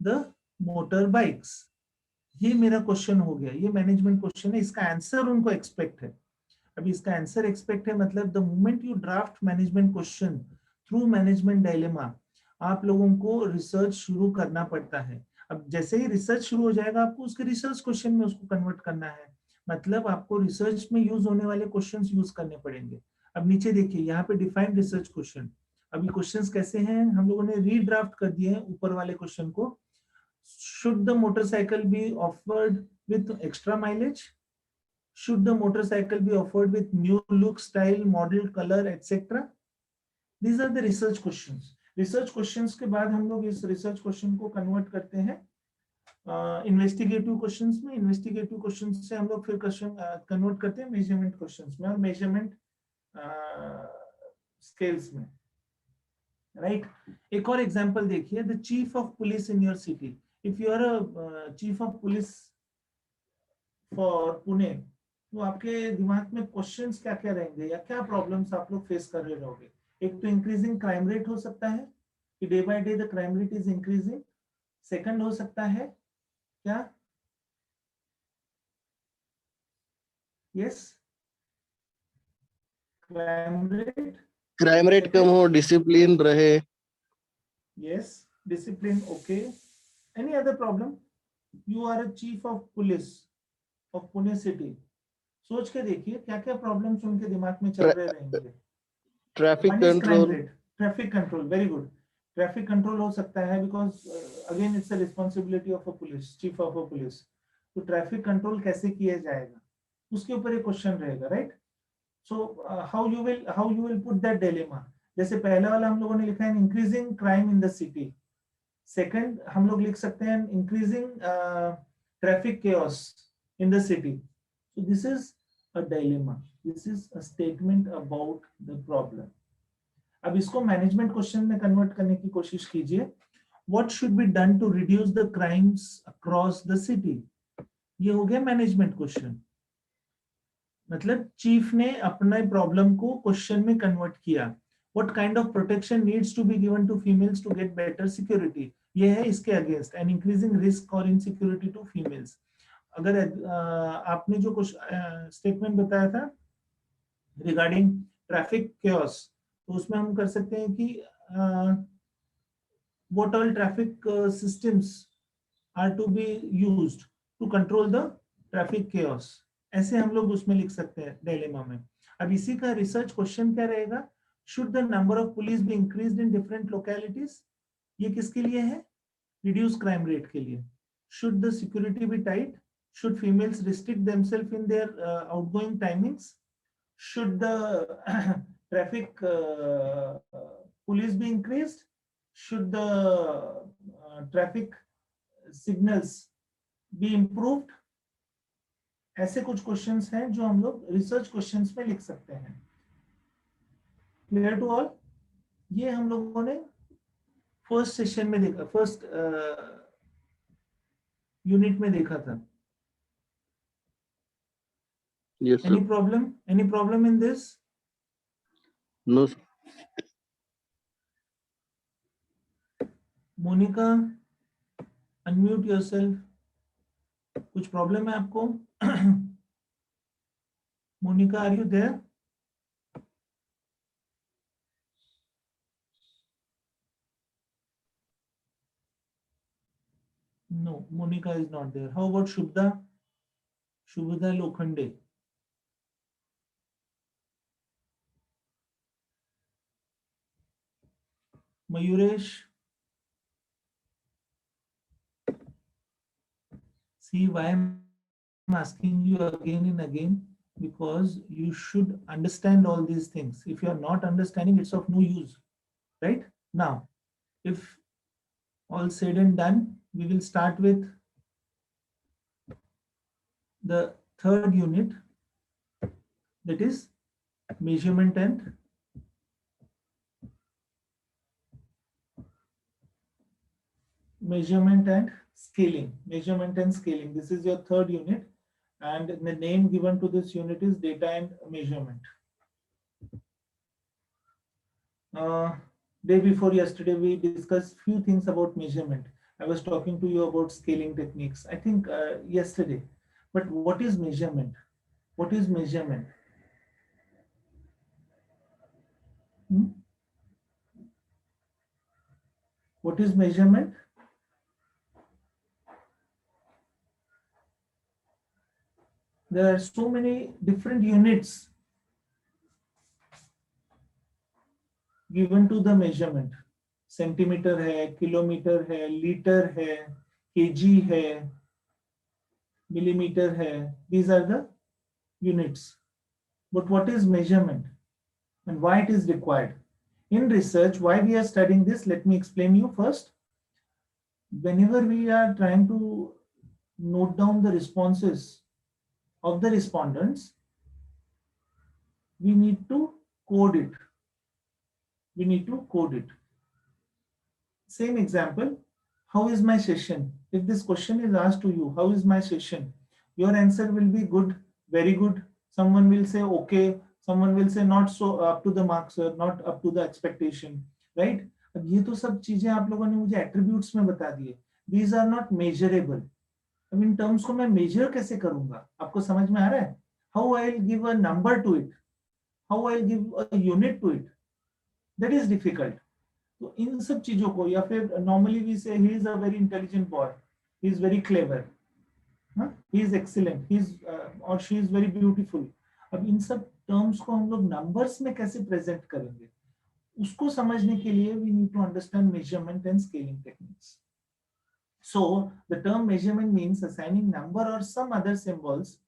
the motorbikes, ये मेरा क्वेश्चन हो गया, ये मैनेजमेंट क्वेश्चन है, इसका आंसर उनको एक्सपेक्ट है। अभी इसका आंसर एक्सपेक्ट है मतलब the moment you draft management question through management dilemma, आप लोगों को रिसर्च शुरू करना पड़ता है। अब जैसे ही रिसर्च शुरू हो जाएगा आपको उसके रिसर्च क्वेश्चन में उसको कन्वर्ट करना है, मतलब आपको रिसर्च में यूज होने वाले क्वेश्चंस यूज करने पड़ेंगे। अब नीचे देखिए यहाँ पे डिफाइंड रिसर्च क्वेश्चन, अभी क्वेश्चंस कैसे हैं, हम लोगों ने रीड्राफ्ट कर दिए हैं ऊपर वाले क्वेश्चन को। Should the motorcycle be offered with extra mileage, should the motorcycle be offered with new look, style, model, color, etc. These are the research questions. Research questions के बाद हम लोग इस रिसर्च क्वेश्चन को कन्वर्ट करते हैं investigative questions में, investigative questions से हम लोग फिर क्वेश्चन कन्वर्ट करते हैं मेजरमेंट क्वेश्चंस में और मेजरमेंट स्केल्स में, राइट? एक और एग्जांपल देखिए, the chief of police in your city, if you are a chief of police for Pune, तो आपके दिमाग में क्वेश्चंस क्या क्या रहेंगे या क्या प्रॉब्लम्स आप लोग फेस कर रहे रहोगे? एक तो इंक्रीजिंग क्राइम रेट हो सकता है कि day by day the crime rate is increasing. Second हो सकता है क्या, यस, क्राइम रेट कम हो, डिसिप्लिन रहे। Yes, discipline, okay. Any other problem? You are a chief of police of Pune city, सोच के देखिए क्या क्या प्रॉब्लम्स उनके दिमाग में चल रहे रहेंगे। Traffic One is crime control. rate, traffic control, very good. Traffic control हो सकता है because again it's a responsibility of a police, chief of a police. तो traffic control कैसे किया जाएगा उसके ऊपर एक क्वेश्चन रहेगा, right? So how you will put that dilemma? जैसे पहला वाला हम लोगों ने लिखा है increasing crime in the city. Second हम लोग लिख सकते हैं increasing traffic chaos in the city. So this is a dilemma. This is a statement about the problem. अब इसको मैनेजमेंट क्वेश्चन में कन्वर्ट करने की कोशिश कीजिए। What should be done to reduce the crimes across the city, ये हो गया मैनेजमेंट क्वेश्चन, मतलब चीफ ने अपने प्रॉब्लम को क्वेश्चन में कन्वर्ट किया। What kind of protection needs to be given to females to get better security, ये है इसके अगेंस्ट, एंड इंक्रीजिंग रिस्क और इनसिक्योरिटी टू फीमेल्स। अगर आपने जो कुछ स्टेटमेंट बताया था रिगार्डिंग ट्रैफिक केओस, तो उसमें हम कर सकते हैं कि what all traffic systems are to be used to control the traffic chaos, ऐसे हम लोग उसमें लिख सकते हैं डायलेमा में। अब इसी का रिसर्च क्वेश्चन क्या रहेगा, should the number of police be increased in different localities, ये किसके लिए है, रिड्यूस क्राइम रेट के लिए। Should the security be tight, should females restrict themselves in their outgoing timings, should the traffic police be increased, should the traffic signals be improved। ऐसे कुछ questions हैं जो हम लोग रिसर्च क्वेश्चंस में लिख सकते हैं। Clear to all? ये हम लोगों ने फर्स्ट सेशन में देखा, फर्स्ट यूनिट में देखा था। Yes, sir. Any problem in this? No, sir. Monica, unmute yourself. कुछ प्रॉब्लम है आपको? Monica, are you there? No, Monica is not there. How about Shubda? Shubda Lokhande. Mayuresh. See why I'm asking you again and again, because you should understand all these things. If you are not understanding, it's of no use, right? Now, if all said and done, we will start with the third unit, that is measurement and scaling. Measurement and scaling. This is your third unit, and the name given to this unit is data and measurement. Day before yesterday, we discussed few things about measurement. I was talking to you about scaling techniques, I think yesterday. But what is measurement? What is measurement? What is measurement? There are so many different units given to the measurement. Centimetre है, kilometre है, litre है, KG है, millimeter है. These are the units. But what is measurement and why it is required? In research, why we are studying this, let me explain you first. Whenever we are trying to note down the responses of the respondents, we need to code it. We need to code it. Same example, how is my session? If this question is asked to you, how is my session? Your answer will be good, very good. Someone will say okay, someone will say not so up to the mark, sir, not up to the expectation, right? अब ये तो सब चीजें आप लोगों ने मुझे attributes में बता दिए. These are not measurable. अब इन terms को मैं measure कैसे करूंगा? आपको समझ में आ रहा है? How I'll give a number to it? How I'll give a unit to it? That is difficult. तो इन सब चीजों को, या फिर normally we say he is a very intelligent boy, he is very clever, he is excellent, he is or she is very beautiful. अब इन सब terms को हम लोग numbers में कैसे present करेंगे, उसको समझने के लिए we need to understand measurement and scaling techniques. So the term measurement means assigning number or some other symbols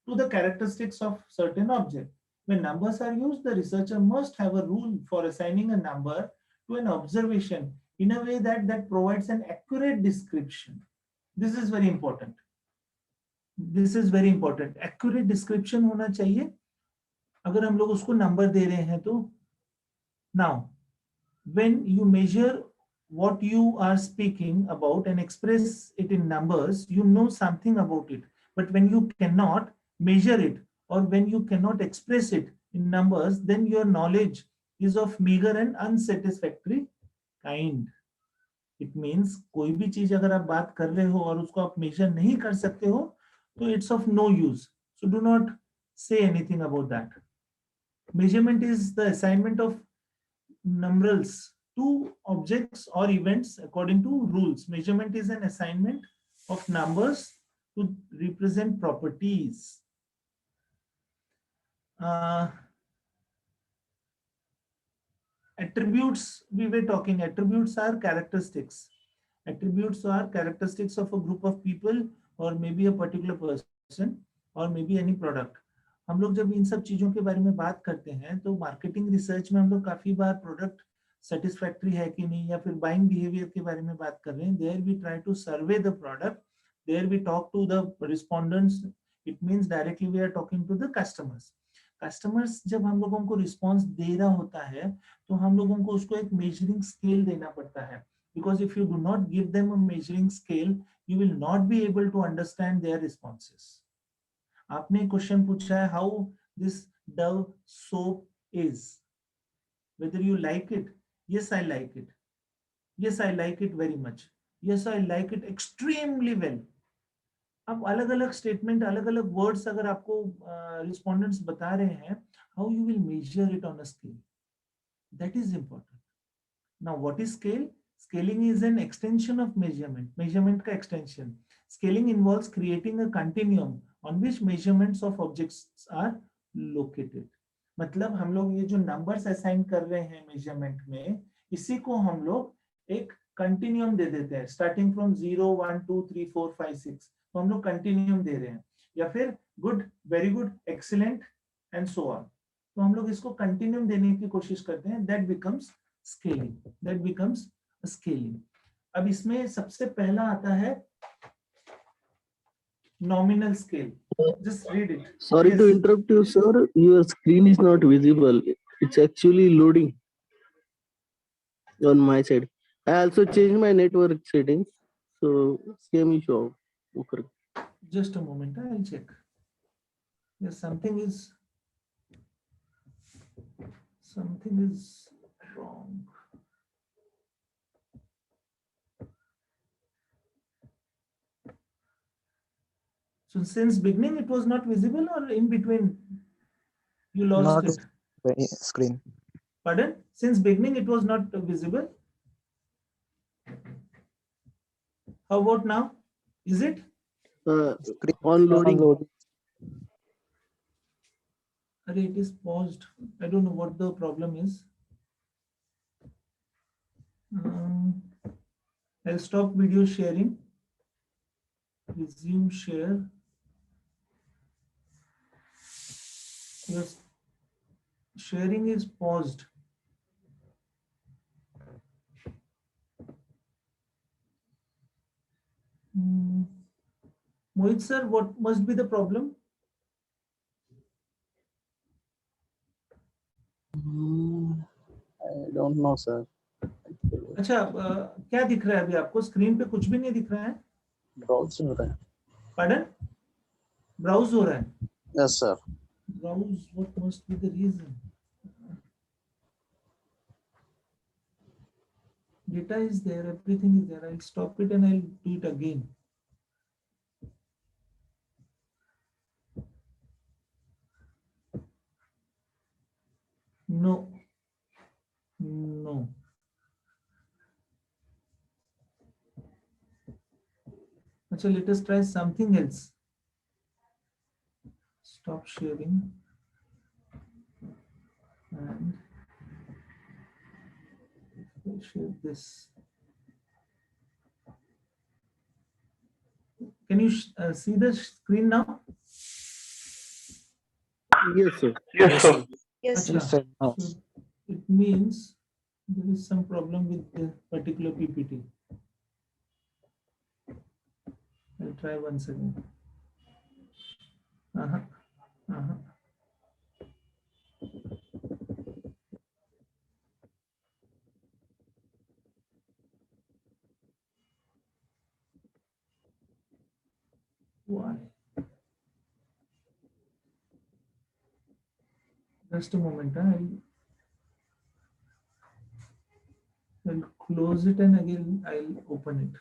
to the characteristics of certain object. When numbers are used, the researcher must have a rule for assigning a number to an observation in a way that provides an accurate description. This is very important. This is very important. Accurate description होना चाहिए अगर हम लोग उसको number दे रहे हैं तो. Now, when you measure what you are speaking about and express it in numbers, you know something about it. But when you cannot measure it, or when you cannot express it in numbers, then your knowledge is of meager and unsatisfactory kind. It means कोई भी चीज अगर आप बात कर रहे हो और उसको आप measure नहीं कर सकते हो, तो it's of no use. So do not say anything about that. Measurement is the assignment of numerals to objects or events according to rules. Measurement is an assignment of numbers to represent properties. Attributes, we were talking, attributes are characteristics. Attributes are characteristics of a group of people or maybe a particular person or maybe any product. हम लोग जब इन सब चीजों के बारे में बात करते हैं तो मार्केटिंग रिसर्च में हम लोग काफी बार प्रोडक्ट सेटिस्फैक्ट्री है कि नहीं या फिर बाइंग बिहेवियर के बारे में बात कर रहे हैं. There we try to survey the product, there we talk to the respondents. It means directly we are talking to the customers. Customers जब हम लोगों को रिस्पॉन्स दे रहा होता है तो हम लोगों को उसको एक मेजरिंग स्केल देना पड़ता है. Because if you do not give them a measuring scale, you will not be able to understand their responses. आपने क्वेश्चन पूछा है how this Dove soap is, whether you like it. Yes, I like it. Yes, I like it very much. Yes, I like it extremely well. अब अलग अलग statement, अलग अलग words अगर आपको रिस्पोंडेंट्स बता रहे हैं, how you will measure it on a scale, that is important. Now what is scale? Scaling is an extension of measurement. Measurement का extension. Scaling involves creating a continuum on which measurements of objects are located. मतलब हम लोग ये जो numbers assign कर रहे हैं measurement में, इसी को हम लोग एक continuum दे देते हैं. Starting from 0, 1, 2, 3, 4, 5, 6. तो हम लोग continuum दे रहे हैं. या फिर good, very good, excellent and so on. तो हम लोग इसको continuum देने की कोशिश करते हैं. That becomes scaling. That becomes scaling. अब इसमें सबसे पहला आता है nominal scale. Just read it. Sorry Yes. to interrupt you, sir. Your screen is not visible. It's actually loading on my side. I also changed my network settings, so same issue. occur. Just a moment, I'll check. Yes, something is wrong. So since beginning it was not visible, or in between you lost Not it? screen. Pardon? Since beginning it was not visible. How about now? Is it? Screen On loading. It is paused. I don't know what the problem is. I'll stop video sharing. Resume share. Yes, sharing is paused. Mohit sir, what must be the problem? I don't know, sir. अच्छा, क्या दिख रहा है अभी आपको? Screen पे कुछ भी नहीं दिख रहा है. Browse हो रहा है. Pardon? Browse हो रहा है. Yes, sir. Browse, what must be the reason? Data is there, everything is there. I'll stop it and I'll do it again. No. No. Achha, let us try something else. Stop sharing. And I'll share this. Can you see the screen now? Yes, sir. Yes, sir. Yes, Achha, Yes, sir. No. so it means there is some problem with the particular PPT. I'll try once again. Why? Just a moment. I'll close it and again I'll open it.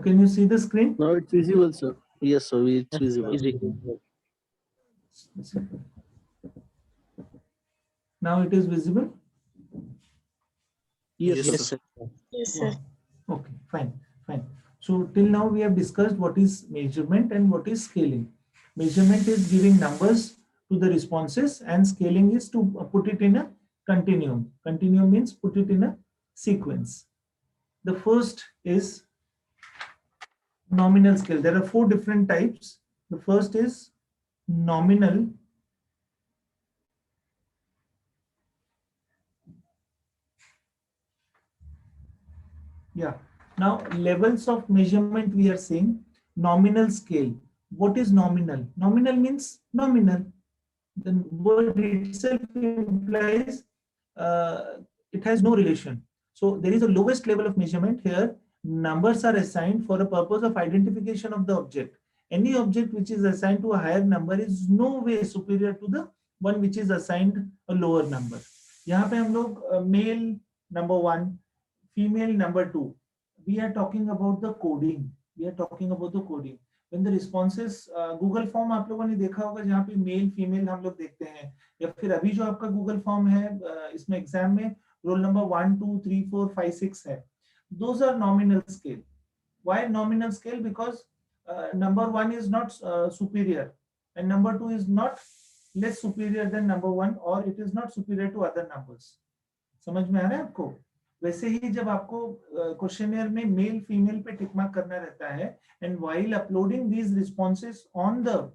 can you see the screen? Now it's visible, sir. Yes, sir. It's visible. Now it is visible. Yes, Yes, sir. sir. Yes, Wow. sir. Okay, fine. So till now we have discussed what is measurement and what is scaling. Measurement is giving numbers to the responses, and scaling is to put it in a continuum. Continuum means put it in a sequence. The first is nominal scale. There are 4 different types. The first is nominal. Yeah. Now levels of measurement we are seeing. Nominal scale. What is nominal? Nominal means nominal. The word itself implies it has no relation. So there is a lowest level of measurement here. Numbers are assigned for a purpose of identification of the object. Any object which is assigned to a higher number is no way superior to the one which is assigned a lower number. यहाँ पे हम लोग male number 1, female number 2. We are talking about the coding. When the responses Google form आप लोगों ने देखा होगा जहाँ पे मेल फीमेल हम लोग देखते हैं, या फिर अभी जो आपका गूगल फॉर्म है इसमें एग्जाम में रोल नंबर 1 2 3 4 5 6 है. Those are nominal scale. Why nominal scale? Because number 1 is not superior and number 2 is not less superior than number 1, or it is not superior to other numbers. समझ में आ रहा है आपको? वैसे ही जब आपको क्वेश्चनियर में मेल फीमेल पे टिक मार्क करना रहता है, and while uploading these responses on the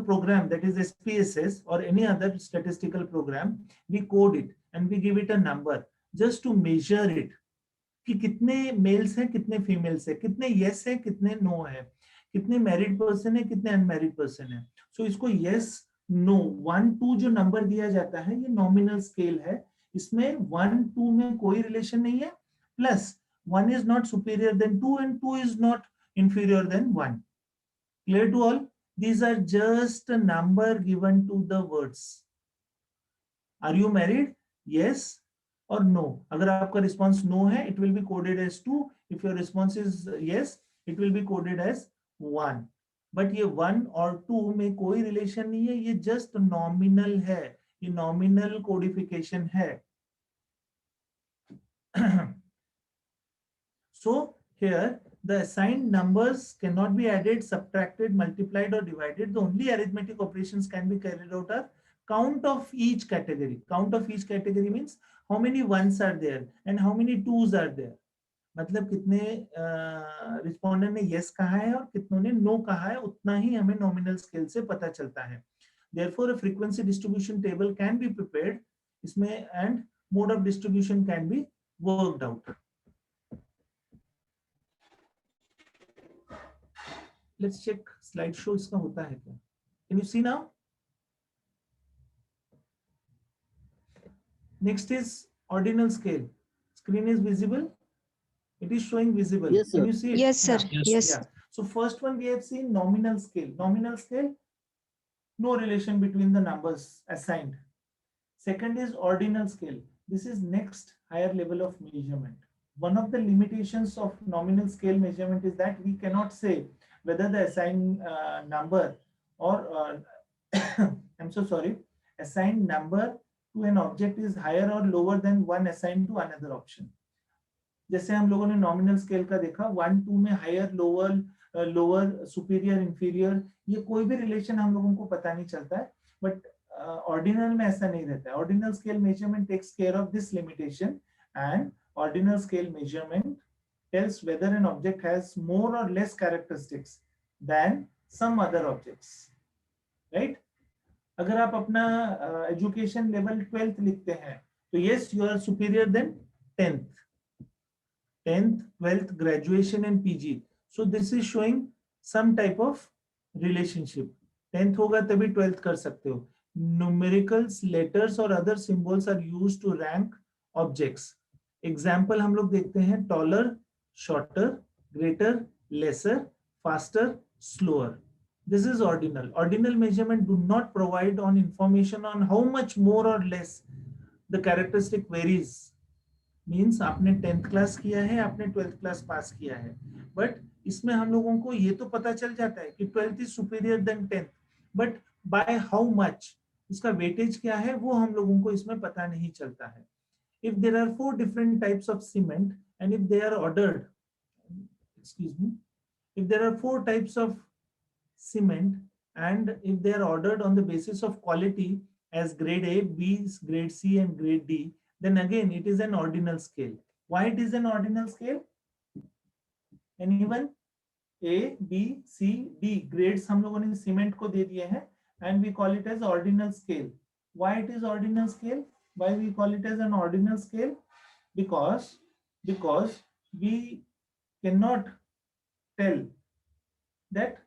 program, that is SPSS or any other statistical program, we code it and we give it a number just to measure it कि कितने mails हैं कितने females हैं, कितने yes है कितने no है, कितने मैरिड पर्सन है कितने अनमैरिड पर्सन है. सो इसको yes नो 1 2 जो नंबर दिया जाता है ये नॉमिनल स्केल है. इसमें 1 2 में कोई रिलेशन नहीं है, plus 1 is not superior than 2 and 2 is not inferior than 1. Clear to all? These are just a number given to the words. Are you married? Yes or no. अगर आपका response no है, it will be coded as 2. If your response is yes, it will be coded as 1. But ये 1 और 2 में कोई relation नहीं है, ये जस्ट नॉमिनल है, ये नॉमिनल कोडिफिकेशन है. So here the assigned numbers cannot be added, subtracted, multiplied or divided. The only arithmetic operations can be carried out are count of each category. Count of each category means how many ones are there and how many twos are there. मतलब कितने respondent ने yes कहा है और कितनों ने no कहा है, उतना ही हमें नॉमिनल स्केल से पता चलता है. Therefore, a frequency distribution table can be prepared इसमें and mode of distribution can be worked out. Let's check slideshow इसका होता है क्या? Can you see now? Next is ordinal scale. Screen is visible. It is showing visible. Yes, sir. Can you see it? Yes, sir. Yeah. Yes. Yeah. So first one we have seen nominal scale. Nominal scale, no relation between the numbers assigned. Second is ordinal scale. This is next higher level of measurement. One of the limitations of nominal scale measurement is that we cannot say whether the assigned number or I'm so sorry, assigned number to an object is higher or lower than one assigned to another option. जैसे हम लोगों ने nominal scale का देखा 1 2 में higher lower superior inferior, ये कोई भी रिलेशन हम लोगों को पता नहीं चलता है. बट ऑर्डिनल में ऐसा नहीं रहता है. Ordinal scale measurement takes care of this limitation, and ordinal scale measurement tells whether an object has more or less characteristics than some other objects, right? अगर आप अपना एजुकेशन लेवल 12th लिखते हैं तो yes you are superior than 10th 12th graduation and PG. So this is showing some type of relationship. 10th होगा तभी 12th कर सकते हो. Numericals, letters और other symbols are used to rank objects. Example हम लोग देखते हैं taller, shorter, greater, lesser, faster, slower. This is ordinal. Ordinal measurement do not provide on information on how much more or less the characteristic varies means आपने 10th class किया है, आपने 12th class pass किया है, but इसमें हम लोगों को ये तो पता चल जाता है कि 12th is superior than 10th, but by how much, उसका वेटेज क्या है वो हम लोगों को इसमें पता नहीं चलता है. If there are 4 different types of cement and if they are ordered, excuse me, if there are 4 types of cement and if they are ordered on the basis of quality as grade A, B, grade C and grade D, then again it is an ordinal scale. Why it is an ordinal scale? Anyone? A, B, C, D grades हम लोगों ने cement को दे दिए हैं and we call it as ordinal scale. Why it is ordinal scale? Why we call it as an ordinal scale? Because we cannot tell that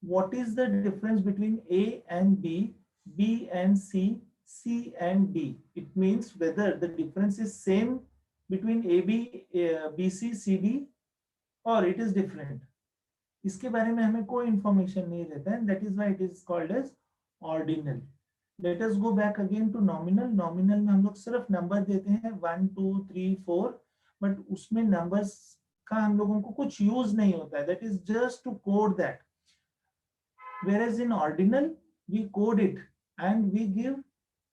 what is the difference between A and B, B and C, C and D. It means whether the difference is same between AB, BC, CD or it is different. इसके बारे में हमें कोई information नहीं रहता है. That is why it is called as ordinal. Let us go back again to nominal. Nominal में हम लोग सिर्फ नंबर देते हैं 1, 2, 3, 4, बट उसमें नंबर्स का हम लोगों को कुछ यूज नहीं होता है. That is just to code that. Whereas in ordinal we code it and we give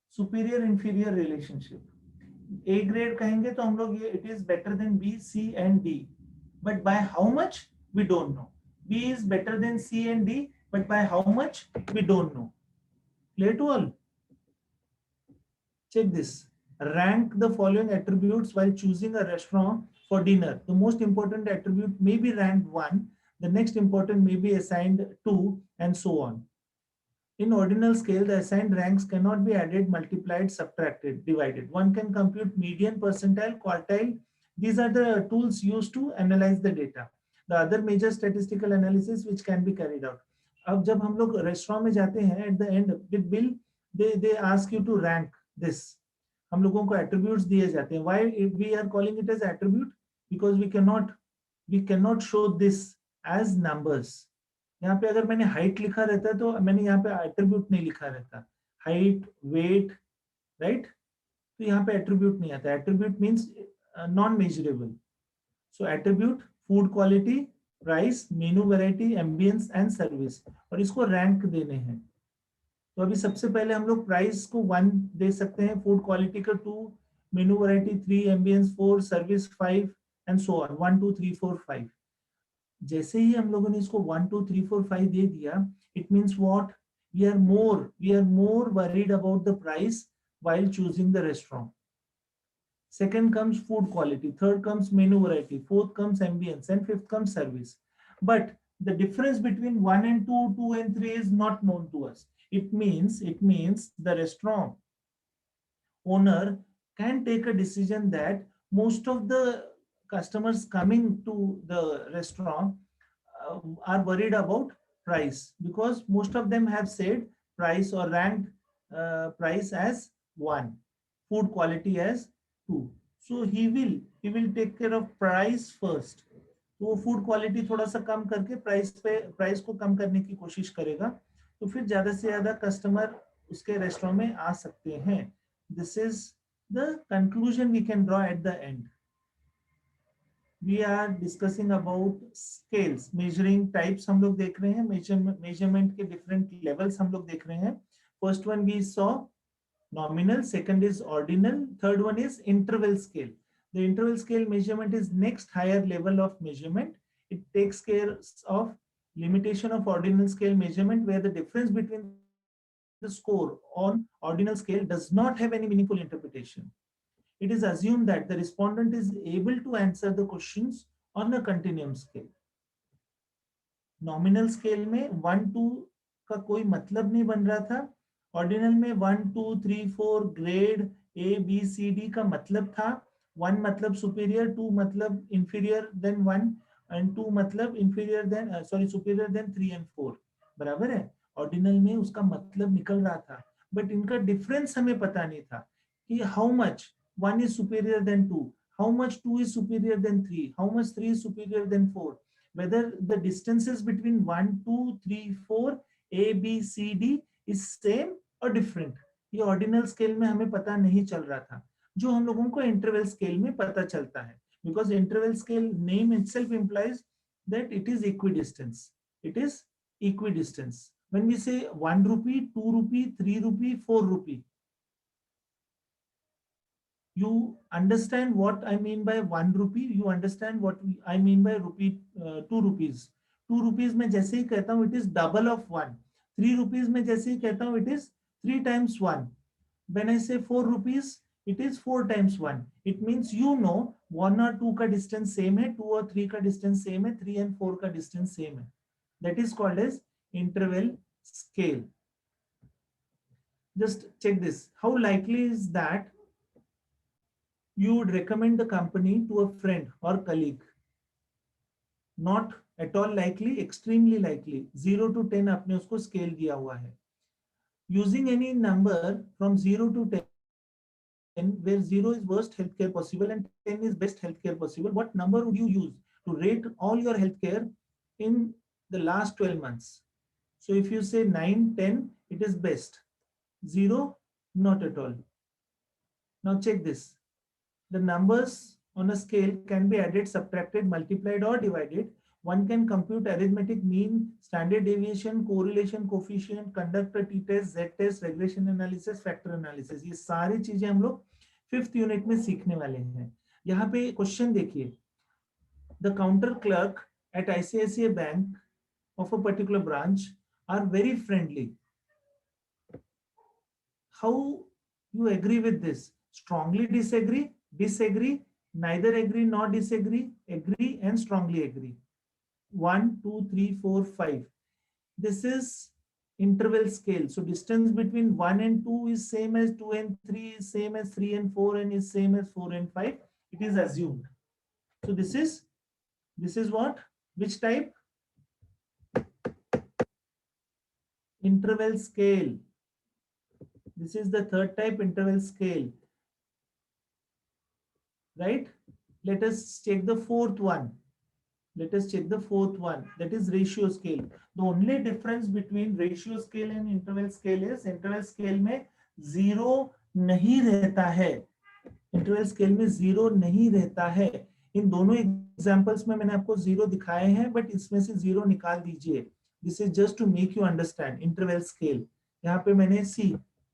superior inferior relationship. A grade कहेंगे तो हम लोग ये it is better than B, C and D, but by how much we don't know. B is better than C and D, but by how much we don't know. Clear to all? Check this. Rank the following attributes while choosing a restaurant for dinner. The most important attribute may be ranked 1, the next important may be assigned 2, and so on. In ordinal scale, the assigned ranks cannot be added, multiplied, subtracted, divided. One can compute median, percentile, quartile. These are the tools used to analyze the data. The other major statistical analysis which can be carried out. अब जब हम लोग restaurant में जाते हैं, at the end with bill, they ask you to rank this. हम लोगों को attributes दिए जाते हैं. Why we are calling it as attribute? Because we cannot show this as numbers. यहाँ पे अगर मैंने height लिखा रहता तो मैंने यहाँ पे attribute नहीं लिखा रहता. Height, weight, right? तो यहाँ पे attribute नहीं आता. Attribute means non-measurable. So attribute, food quality, price, menu variety, ambience and service. और इसको rank देने हैं. तो अभी सबसे पहले हम लोग प्राइस को 1 दे सकते हैं, फूड क्वालिटी का 2, मेनू variety 3, ambience 4, service 5 and so on 1, 2, 3, 4, 5. जैसे ही हम लोगों ने इसको 1, 2, 3, 4, 5 दे दिया, it means what? We are more worried about the price while choosing the restaurant. Second comes food quality, third comes menu variety, fourth comes ambience and fifth comes service. But the difference between 1 and 2, 2 and 3 is not known to us. It means the restaurant owner can take a decision that most of the customers coming to the restaurant are worried about price, because most of them have said price or ranked price as 1, food quality as 2. So he will take care of price first. तो वो food quality थोड़ा सा कम करके price को कम करने की कोशिश करेगा, तो फिर ज्यादा से ज्यादा कस्टमर उसके रेस्टोरेंट में आ सकते हैं. This is the conclusion we can draw at the end. We are discussing about scales, measuring types हम लोग देख रहे हैं, मेजरमेंट के डिफरेंट लेवल्स हम लोग देख रहे हैं. First one we saw nominal, second is ordinal, third one is interval scale. The interval scale measurement is next higher level of measurement. It takes care of limitation of ordinal scale measurement, where the difference between the score on ordinal scale does not have any meaningful interpretation. It is assumed that the respondent is able to answer the questions on a continuum scale. Nominal scale में 1, 2 का कोई मतलब नहीं बन रहा था. Ordinal में 1, 2, 3, 4 grade A, B, C, D का मतलब था. 1 मतलब सुपीरियर, 2 मतलब इंफीरियर देन 1 एंड 2 मतलब inferior than superior than 3 and 4. बराबर है. ऑर्डिनल में उसका मतलब निकल रहा था, बट इनका डिफरेंस हमें पता नहीं था कि how much 1 is superior than 2, how much 2 is superior than 3, how much 3 is superior than 4, whether the distances between 1, 2, 3, 4 A, B, C, D is same or different. ये ऑर्डिनल स्केल में हमें पता नहीं चल रहा था. जो हम लोगों को इंटरवल स्केल में पता चलता है, because interval scale name itself implies that it is equidistance. It is equidistance. When we say 1 rupee, 2 rupee, 3 rupee, 4 rupee, you understand what I mean by 1 rupee, you understand what I mean by 2 rupees. 2 rupees में जैसे ही कहता हूँ it is double of 1. 3 rupees में जैसे ही कहता हूँ it is 3 times 1. When I say 4 rupees, it is 4 times 1. It means you know 1 और 2 का distance same है, 2 और 3 का distance same है, 3 and 4 का distance same है. That is called as interval scale. Just check this. How likely is that you would recommend the company to a friend or colleague? Not at all likely, extremely likely. 0 to 10 आपने उसको scale दिया हुआ है. Using any number from 0 to 10, where 0 is worst healthcare possible and 10 is best healthcare possible, what number would you use to rate all your healthcare in the last 12 months? So if you say 9, 10, it is best. 0, not at all. Now check this. The numbers on a scale can be added, subtracted, multiplied or divided. One can compute arithmetic mean, standard deviation, correlation coefficient, conduct a t-test, z-test, regression analysis, factor analysis. ये सारी चीजें हम लोग 5th unit में सीखने वाले हैं. यहाँ पे क्वेश्चन देखिए. The counter clerk at ICICI Bank of a particular branch are very friendly. How you agree with this? Strongly disagree, disagree, neither agree nor disagree, agree and strongly agree. 1, 2, 3, 4, 5. This is interval scale. So distance between 1 and 2 is same as 2 and 3, is same as 3 and 4, and is same as 4 and 5. It is assumed. So this is what? Which type? Interval scale. This is the third type, interval scale. Right? Let us check the fourth one. Let us check the fourth one. That is ratio scale. The only difference between ratio scale and interval scale is interval scale में 0 नहीं रहता है. Interval scale में 0 नहीं रहता है. इन दोनों examples में मैंने आपको 0 दिखाए हैं, बट इसमें से 0 निकाल दीजिए. This is just to make you understand interval scale. यहाँ पे मैंने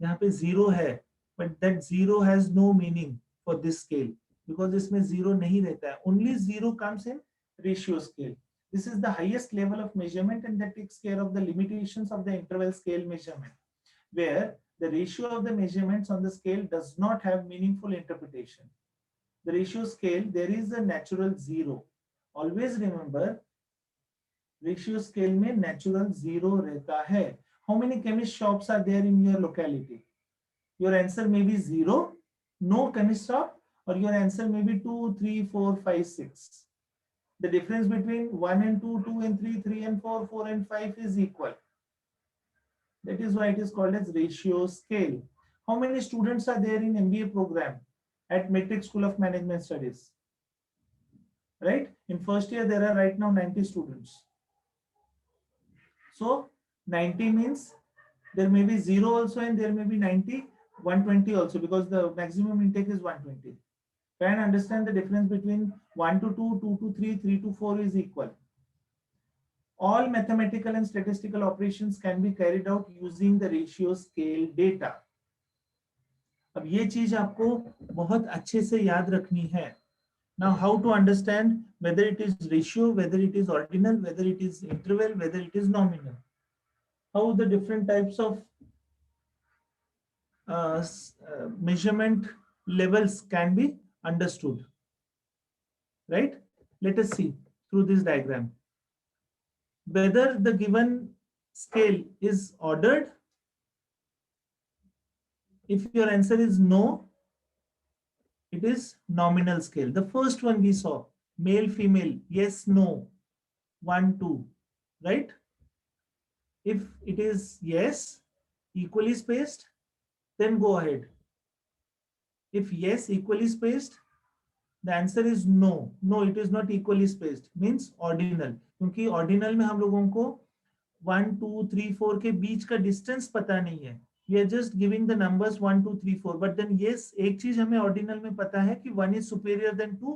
यहाँ पे 0 है, but that 0 has no meaning for this scale because इसमें 0 नहीं रहता है. Only 0 comes in ratio scale. This is the highest level of measurement and that takes care of the limitations of the interval scale measurement, where the ratio of the measurements on the scale does not have meaningful interpretation. The ratio scale, there is a natural 0. Always remember, ratio scale में natural 0 रहता है. How many chemist shops are there in your locality? Your answer may be 0, no chemist shop, or your answer may be 2, 3, 4, 5, 6. The difference between 1 and 2, 2 and 3, 3 and 4, 4 and 5 is equal. That is why it is called as ratio scale. How many students are there in MBA program at Matrix School of Management Studies? Right? In first year, there are right now 90 students. So 90 means there may be 0 also and there may be 90, 120 also, because the maximum intake is 120. Can understand the difference between 1 to 2, 2 to 3, 3 to 4 is equal. All mathematical and statistical operations can be carried out using the ratio scale data. अब ये चीज आपको बहुत अच्छे से याद रखनी है. Now, how to understand whether it is ratio, whether it is ordinal, whether it is interval, whether it is nominal. How the different types of measurement levels can be understood. Right? Let us see through this diagram. Whether the given scale is ordered. If your answer is no, it is nominal scale. The first one we saw, male, female, yes, no, 1, 2, right? If it is yes, equally spaced, then go ahead. If yes, equally spaced, the answer is no. No, it is not equally spaced, means ordinal. क्योंकि ordinal में हम लोगों को 1, 2, 3, 4 के बीच का distance पता नहीं है. we are just giving the numbers 1 2 3 4, but then yes, एक चीज हमें ऑर्डिनल में पता है कि 1 is superior than 2,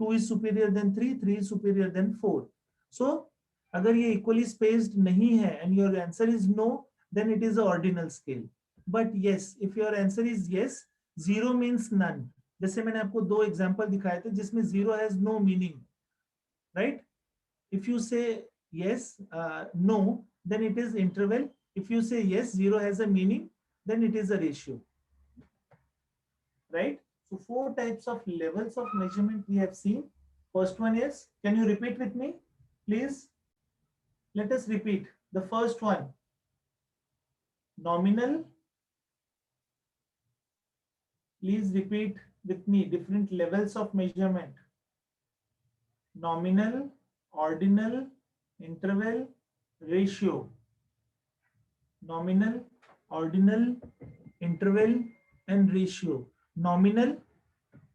2 is superior than 3, 3 is superior than 4. So अगर ये equally spaced नहीं है and your answer is no, then it is a ordinal scale. But yes, if your answer is yes, 0 means none. जैसे मैंने आपको दो example दिखाए थे जिसमें 0 has no meaning, right? If you say yes, no, then it is interval. If you say yes, 0 has a meaning, then it is a ratio, right? So 4 types of levels of measurement we have seen. First one is, can you repeat with me, please? Let us repeat. The first one, nominal. Please repeat with me, different levels of measurement. Nominal, ordinal, interval, ratio. Nominal, ordinal, interval, and ratio. Nominal,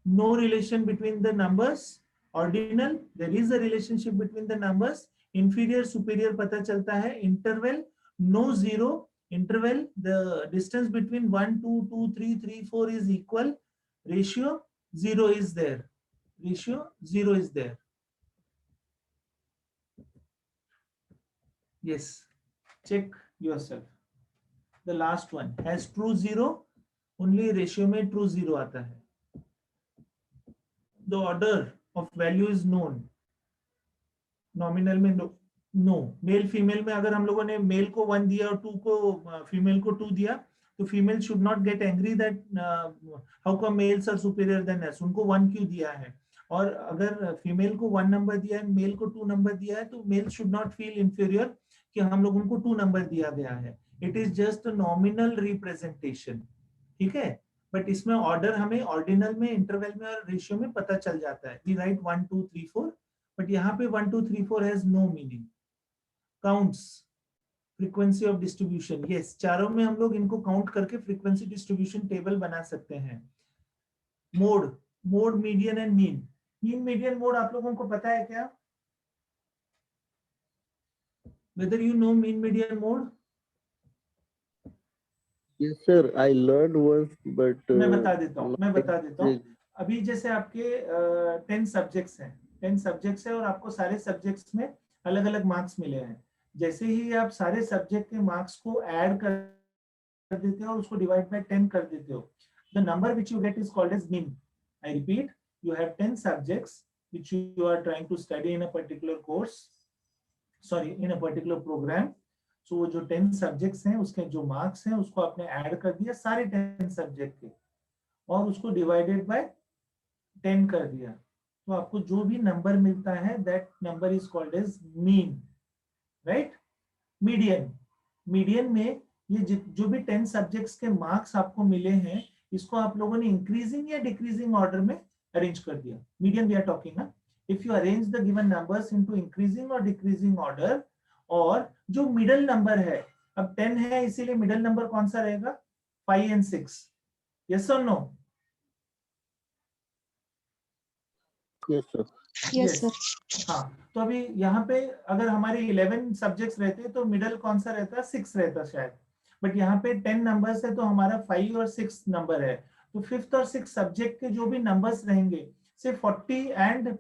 no relation between the numbers. Ordinal, there is a relationship between the numbers. Inferior, superior पता चलता है. Interval, no zero. Interval, the distance between 1 2 2 3 3 4 is equal. Ratio, 0 is there. Ratio, 0 is there. Yes, check yourself. The last one has true 0, only ratio में true 0 आता है. The order of value is known. Nominal में no. Male female में अगर हम लोगों ने male को 1 दिया और 2 को female को 2 दिया, तो female should not get angry that how come males are superior than us. उनको 1 क्यों दिया है? और अगर female को 1 नंबर दिया है, male को 2 नंबर दिया है, तो male should not feel inferior कि हम लोग उनको 2 नंबर दिया गया है. It is just a nominal representation. ठीक है? बट इसमें ऑर्डर हमें ऑर्डिनल में, इंटरवल में और रेशियो में पता चल जाता है. वी राइट 1 2 3 4, बट यहाँ पे 1 2 3 4 has no meaning. Counts, frequency of distribution. Yes, चारों में हम लोग इनको काउंट करके फ्रीक्वेंसी डिस्ट्रीब्यूशन टेबल बना सकते हैं. Mode, mode, median and mean. Mean, median, mode आप लोगों को पता है क्या? Whether you know mean, median, mode? Yes sir, I learned once, but मैं बता देता हूँ. अभी जैसे आपके 10 सब्जेक्ट्स हैं, 10 सब्जेक्ट्स हैं और आपको सारे सब्जेक्ट्स में अलग अलग मार्क्स मिले हैं. जैसे ही आप सारे सब्जेक्ट के मार्क्स को ऐड कर देते हो और उसको डिवाइड बाय 10 कर देते हो, the number which you get is called as mean. I repeat, you have 10 subjects which you are trying to study in a particular course, sorry, in a particular program. So वो जो 10 subjects हैं उसके जो marks हैं उसको आपने add कर दिया सारे 10 सब्जेक्ट के और उसको डिवाइडेड बाय 10 कर दिया, तो आपको जो भी नंबर मिलता है that number is called as mean, right? Median, median में ये जो भी 10 सब्जेक्ट्स के मार्क्स आपको मिले हैं इसको आप लोगों ने इंक्रीजिंग या डिक्रीजिंग ऑर्डर में अरेंज कर दिया. मीडियन वी आर टॉकिंग ना. If you arrange the given numbers into increasing और डिक्रीजिंग ऑर्डर, और जो मिडल नंबर है, अब 10 है इसीलिए मिडल नंबर कौन सा रहेगा? 5 and 6. यस और no? yes sir. Yes, sir. हाँ, तो अभी यहाँ पे अगर हमारे 11 सब्जेक्ट्स रहते तो मिडल कौन सा रहता? 6 रहता शायद, बट यहाँ पे 10 नंबर्स है तो हमारा 5 और 6 नंबर है, तो 5th और 6th सब्जेक्ट के जो भी नंबर्स रहेंगे, से 40 and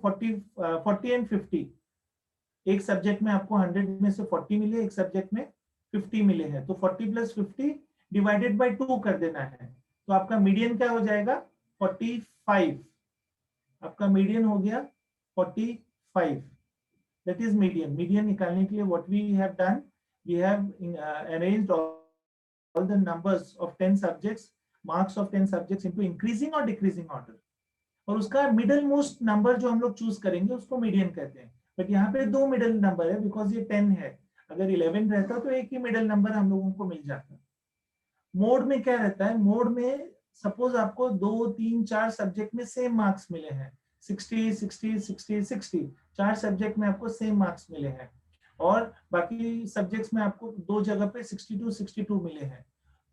50, एक सब्जेक्ट में आपको 100 में से 40 मिले, एक सब्जेक्ट में 50 मिले हैं, तो 40 + 50 डिवाइडेड बाय 2 कर देना है, तो आपका मीडियन क्या हो जाएगा? 45. आपका मीडियन हो गया 45. That is median. मीडियन निकालने के लिए what we have done, we have arranged all the numbers of 10 subjects, marks of 10 subjects into increasing और डिक्रीजिंग ऑर्डर, और उसका मिडल मोस्ट नंबर जो हम लोग चूज करेंगे उसको मीडियन कहते हैं. बट यहाँ पे 2 मिडल नंबर है बिकॉज ये 10 है. अगर 11 रहता तो एक ही मिडल नंबर हम लोगों को मिल जाता. मोड में क्या रहता है? मोड में सपोज आपको 2 3 4 सब्जेक्ट में सेम मार्क्स मिले हैं, 60 60 60 60, 4 सब्जेक्ट में आपको सेम मार्क्स मिले हैं और बाकी सब्जेक्ट्स में आपको 2 जगह पे 62 62 मिले हैं,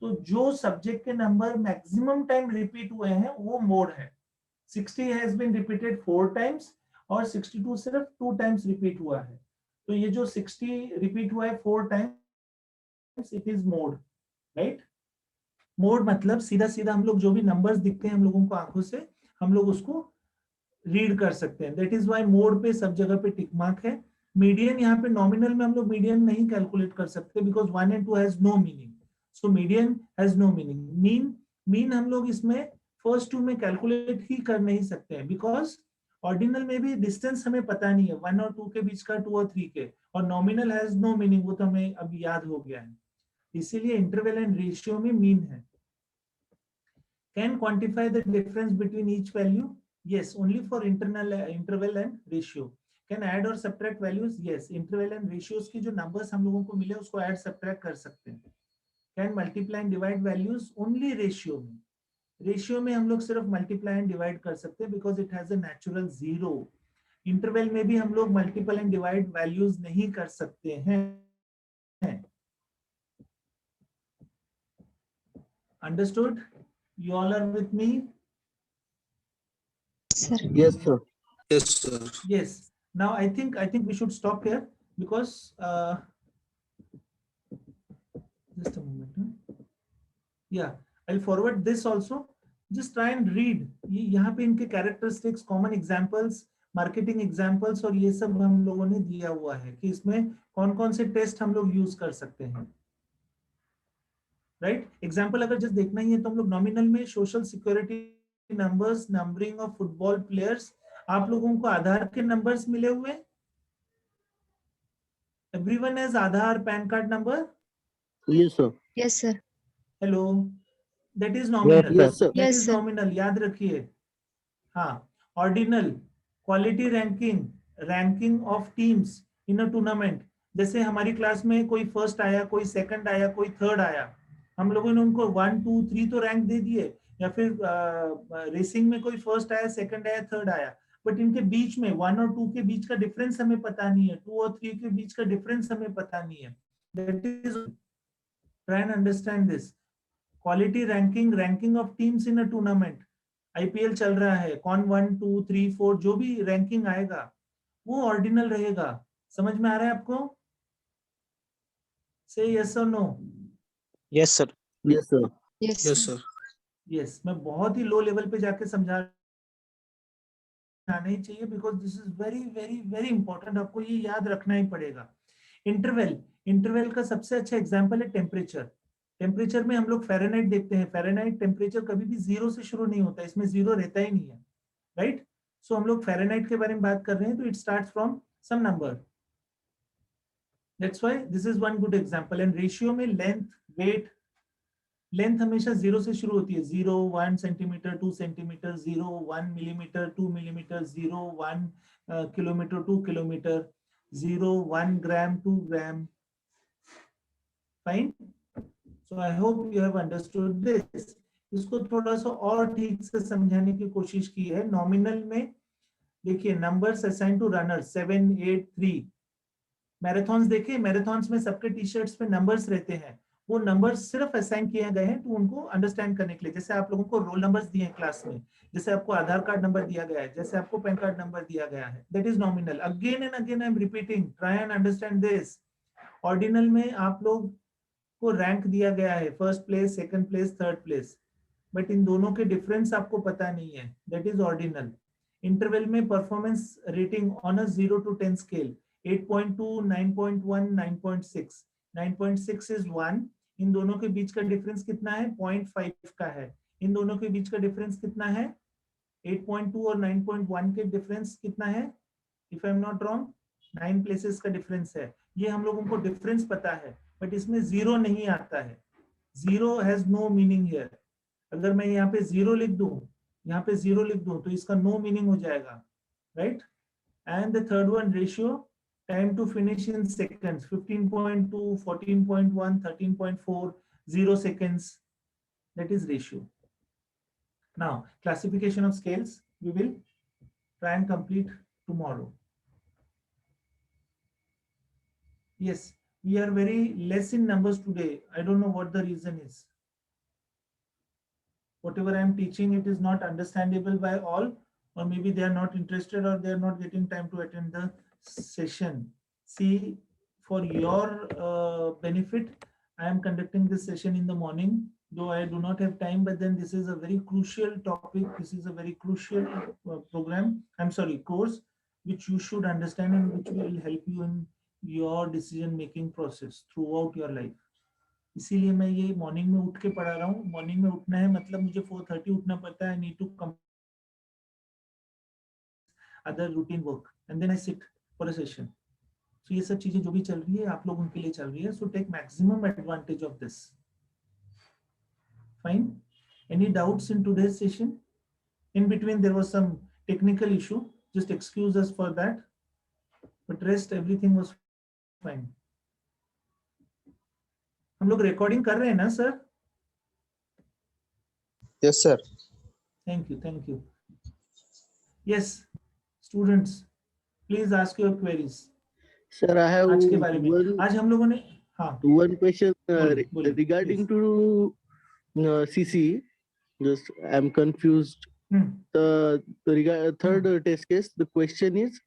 तो जो सब्जेक्ट के नंबर मैक्सिमम टाइम रिपीट हुए हैं वो मोड है. 60 has been repeated 4 times और 62 सिर्फ 2 times रिपीट हुआ है, तो ये जो 60 रिपीट हुआ है 4 times, it is mode, right? Mode मतलब सीधा सीधा हम लोग जो भी नंबर्स दिखते हैं हम लोगों को आंखों से, हम लोग उसको रीड कर सकते हैं. दैट इज वाई मोड पे सब जगह पे टिक मार्क है. मीडियन यहाँ पे नॉमिनल में हम लोग मीडियन नहीं कैलकुलेट कर सकते because 1 and 2 has no meaning. So median has no meaning. Mean हम लोग इसमें फर्स्ट टू में कैलकुलेट ही कर नहीं सकते हैं बिकॉज ऑर्डिनल में भी डिस्टेंस हमें पता नहीं है 1 और 2 के बीच का, 2 और 3 के, और नॉमिनल हैज नो मीनिंग, वो तो हमें अब याद हो गया है. इसीलिए इंटरवल एंड रेशियो में मीन है. Can quantify the difference between each value? Yes, only for interval and ratio. Can add or subtract values? Yes, interval and ratios की जो numbers हम लोगों को मिले उसको add subtract कर सकते हैं. Can multiply and divide values? Only ratio में. Ratio में हम लोग सिर्फ multiply and divide कर सकते हैं because it has a natural zero. Interval में भी हम लोग multiply and divide values नहीं कर सकते हैं. Understood? You all are with me? Sir. Yes, sir. Yes, sir. Yes. Now I think we should stop here because just a moment. Yeah, I'll forward this also. Just try and read. यहाँ पे इनके characteristics, common examples, marketing examples और ये सब हम लोगों ने दिया हुआ है कि इसमें कौन कौन से टेस्ट हम लोग यूज कर सकते हैं. राइट? एग्जाम्पल अगर जस्ट देखना ही है तो हम लोग नॉमिनल में social security numbers, numbering of football players. आप लोगों को आधार के नंबर्स मिले हुए? Everyone has Aadhaar pan card number? Yes, sir. Yes, sir. Hello, that is nominal. Yes, sir. That Yes, is sir. Nominal, याद रखिए. हाँ, ordinal, quality ranking, ranking of teams in a tournament. जैसे हमारी class में कोई first आया, कोई second आया, कोई थर्ड आया, हम लोगों ने उनको 1 2 3 तो रैंक दे दिए. या फिर रेसिंग में कोई फर्स्ट आया, सेकंड आया, थर्ड आया, बट इनके बीच में 1 और 2 के बीच का डिफरेंस हमें पता नहीं है, 2 और 3 के बीच का डिफरेंस हमें पता नहीं है. That is, try and understand this. Quality ranking, ranking of teams in a tournament. IPL चल रहा है, कौन 1 2 3 4 जो भी रैंकिंग आएगा वो ऑर्डिनल रहेगा. समझ में आ रहा है आपको? से यस और no? Yes, sir. Yes, sir. Yes, Yes, sir. sir. Yes. मैं बहुत ही लो लेवल पे जाके समझा नहीं चाहिए because this is very very very important. आपको ये याद रखना ही पड़ेगा. इंटरवल, इंटरवल का सबसे अच्छा एग्जांपल है टेम्परेचर. टेम्परेचर में हम लोग फ़ारेनहाइट देखते हैं. फ़ारेनहाइट टेम्परेचर कभी भी 0 से शुरू नहीं होता, इसमें 0 रहता ही नहीं है. राइट? सो हम लोग फ़ारेनहाइट के बारे में बात कर रहे हैं तो it starts from some number. That's why this is one good example. And ratio में लेंथ, वेट, लेंथ हमेशा 0 से शुरू होती है. 0 1 centimetre, 2 centimetre, 0 1 millimetre, 2 millimetre, 0 1 kilometre, 2 kilometre, 0 1 gram, 2 gram. Fine. So I hope you have understood this. इसको थोड़ा सा और ठीक से समझाने की कोशिश की है. नॉमिनल में देखिए numbers assign to runners 7 8 3. Marathons देखिए, मैराथन्स में सबके टी शर्ट्स पे नंबर्स रहते हैं. वो नंबर्स सिर्फ असाइन किए गए हैं तो उनको अंडरस्टैंड करने के लिए. जैसे आप लोगों को रोल नंबर्स दिए हैं क्लास में, जैसे आपको आधार कार्ड नंबर दिया गया है, जैसे आपको पैन कार्ड नंबर दिया गया है. That is nominal. Again and again I am repeating, try and understand this. Ordinal में आप लोग को रैंक दिया गया है, first place, second place, third place, but in दोनों के डिफरेंस आपको पता नहीं है. That is ordinal. इंटरवल में performance rating on a 0 to 10 scale 8.2 9.1 9.6. 9.6 is 1. इन दोनों के बीच का डिफरेंस कितना है? 0.5 का है. इन दोनों के बीच का डिफरेंस कितना है? 8.2 और 9.1 के डिफरेंस कितना है? If I am not wrong 9 places का डिफरेंस है. ये हम लोगों को डिफरेंस पता है बट इसमें 0 नहीं आता है. 0 हैज नो मीनिंग हियर. अगर मैं यहाँ पे 0 लिख दूं, यहाँ पे 0 लिख दूं तो इसका नो मीनिंग हो जाएगा. Right? And the third one, ratio, time to finish in seconds, 15.2, 14.1, 13.4, 0 seconds. That is ratio. Now, classification of scales, we will try and complete tomorrow. Yes, we are very less in numbers today. I don't know what the reason is. Whatever I am teaching, it is not understandable by all, or maybe they are not interested or they are not getting time to attend the session. See, for your benefit, I am conducting this session in the morning, though I do not have time, but then this is a very crucial topic. This is a very crucial course, which you should understand and which will help you in your decision making process throughout your life. इसीलिए मैं ये morning में उठ के पढ़ा रहा हूँ. Morning में उठना है मतलब मुझे 4:30 उठना पड़ता है. I need to complete other routine work and then I sit for a session. So ये सब चीजें जो भी चल रही है आप लोग उनके लिए चल रही है. So take maximum advantage of this. Fine. Any doubts in today's session? In between there was some technical issue. Just excuse us for that. But rest everything was fine. हम लोग recording कर रहे हैं ना sir? Yes, sir. Thank you. Thank you. Yes, students, please ask your queries. Sir, I have आज के बारे में. आज हम लोगों ने one question बोलिए, regarding please. to CC. Just I'm confused. The third test case, the question is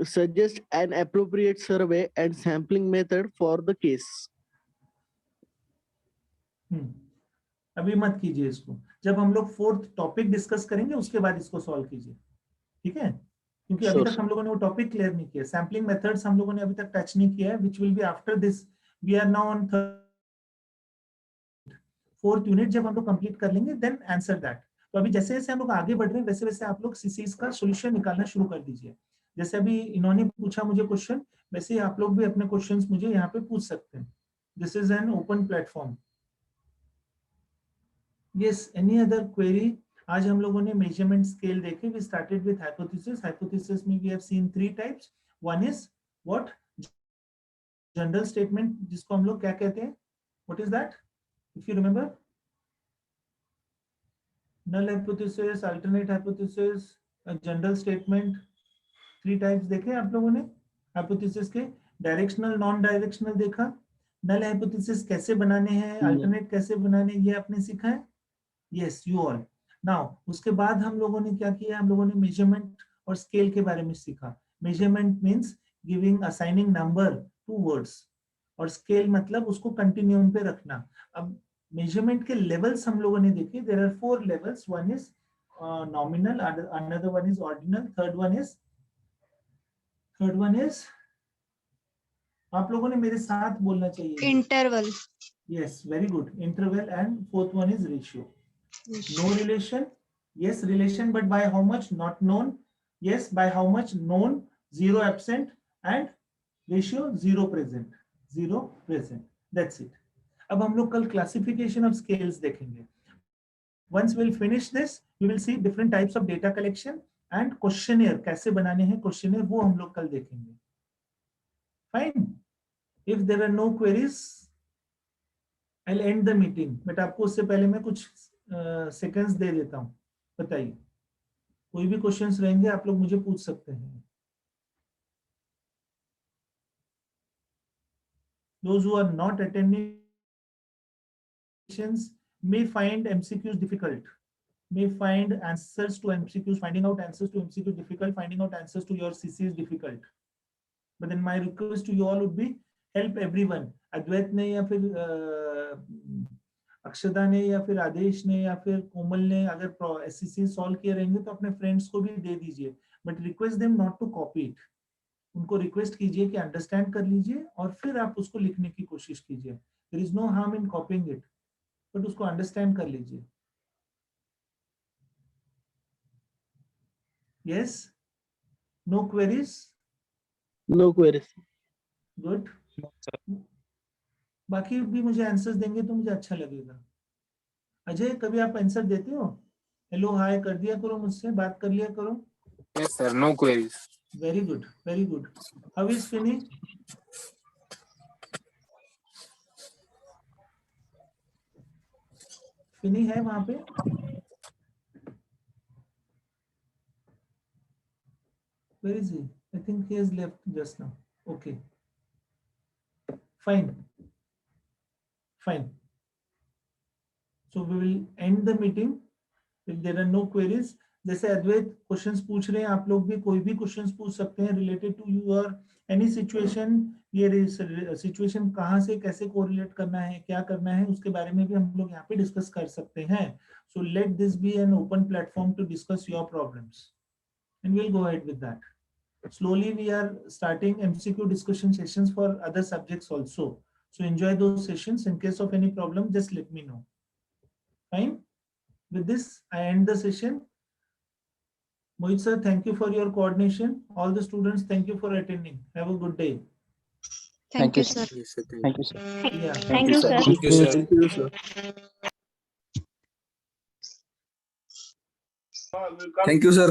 suggest an appropriate survey and sampling method for the case. अभी मत कीजिए इसको. जब हम लोग फोर्थ टॉपिक डिस्कस करेंगे उसके बाद इसको सॉल्व कीजिए. ठीक है? क्योंकि अभी तक हम लोगों ने वो टॉपिक क्लियर नहीं किया. सैम्पलिंग मेथड्स हम लोगों ने अभी तक टच नहीं किया है, which will be after this. We are now on fourth unit. जब हम लोग कंप्लीट कर लेंगे देन आंसर दैट. तो अभी जैसे जैसे हम लोग आगे बढ़ रहे हैं वैसे वैसे आप लोग सीसीज का सॉल्यूशन निकालना शुरू कर दीजिए. जैसे अभी इन्होंने पूछा मुझे क्वेश्चन, वैसे ही आप लोग भी अपने क्वेश्चंस मुझे यहाँ पे पूछ सकते हैं. This is an open platform. Yes, any other query? आज हम लोगों ने मेजरमेंट स्केल देखे. We started with hypothesis. Hypothesis में we have seen 3 types. One is what? General statement, जिसको हम लोग क्या कहते हैं? What is that? If you remember, null hypothesis, alternate hypothesis, general statement. 3 types देखे आप लोगों ने हाइपोथेसिस के. डायरेक्शनल, नॉन डायरेक्शनल देखा. नल हाइपोथेसिस कैसे बनाने हैं, अल्टरनेट कैसे बनाने, ये आपने सीखा है. Yes, you all. नाउ उसके बाद हम लोगों ने क्या किया? हम लोगों ने मेजरमेंट और स्केल के बारे में सीखा. Measurement means giving, assigning number two words, और स्केल मतलब उसको कंटिन्यूम पे रखना. अब मेजरमेंट के लेवल्स हम लोगों ने देखे. There are 4 levels. One is nominal, another one is ordinal, third one is आप लोगों ने मेरे साथ बोलना चाहिए. Interval. Yes, very good. Interval. And fourth one is ratio. No relation. yes, relation, but by how much? Not known. Yes, by how much? Known. 0 absent. And ratio 0 present. 0 present. That's it. अब हम लोग कल classification of scales देखेंगे. Once we'll finish this, we will see different types of data collection and questionnaire. कैसे बनाने हैं questionnaire, वो हम लोग कल देखेंगे. Fine. If there are no queries, I'll end the meeting. But आपको उससे पहले मैं कुछ seconds दे देता हूँ. बताइए, कोई भी क्वेश्चंस रहेंगे आप लोग मुझे पूछ सकते हैं. Those who are not attending may find MCQs difficult, may find answers to MCQs, finding out answers to MCQs difficult, finding out answers to your CC is difficult. But then my request to you all would be help everyone. अद्वैत ने या फिर अक्षदा ने या फिर आदेश ने या फिर कोमल ने अगर एससीसी सॉल्व किए रहेंगे तो अपने फ्रेंड्स को भी दे दीजिए. But request them not to copy it. उनको रिक्वेस्ट कीजिए कि अंडरस्टैंड कर लीजिए और फिर आप उसको लिखने की कोशिश कीजिए. There is no harm in copying it, but उसको अंडरस्टैंड कर लीजिए. Yes, no queries? No queries. Good. बाकी भी मुझे आंसर्स देंगे तो मुझे अच्छा लगेगा. अजय, कभी आप आंसर देते हो? हेलो हाय कर दिया करो, मुझसे बात कर लिया करो. Yes, sir. No queries. Very good, very good. How is Finney? Finney है वहां पे? Where is he? I think he has left just now. Okay. Fine. Fine. So we will end the meeting. If there are no queries, जैसे अद्वैत questions पूछ रहे हैं, आप लोग भी कोई भी क्वेश्चंस पूछ सकते हैं related to your any situation. ये सिचुएशन कहाँ से कैसे कोरिलेट करना है, क्या करना है, उसके बारे में भी हम लोग यहाँ पे डिस्कस कर सकते हैं। So let this be an open platform to discuss your problems and we'll go ahead with that. Slowly we are starting MCQ discussion sessions for other subjects also. So enjoy those sessions. In case of any problem, just let me know. Fine. With this, I end the session. Mohit sir, thank you for your coordination. All the students, thank you for attending. Have a good day. Thank you, sir. Yes, sir. Thank you, sir. Yeah. Thank you, sir. Thank you, sir. Thank you, sir. Thank you, sir.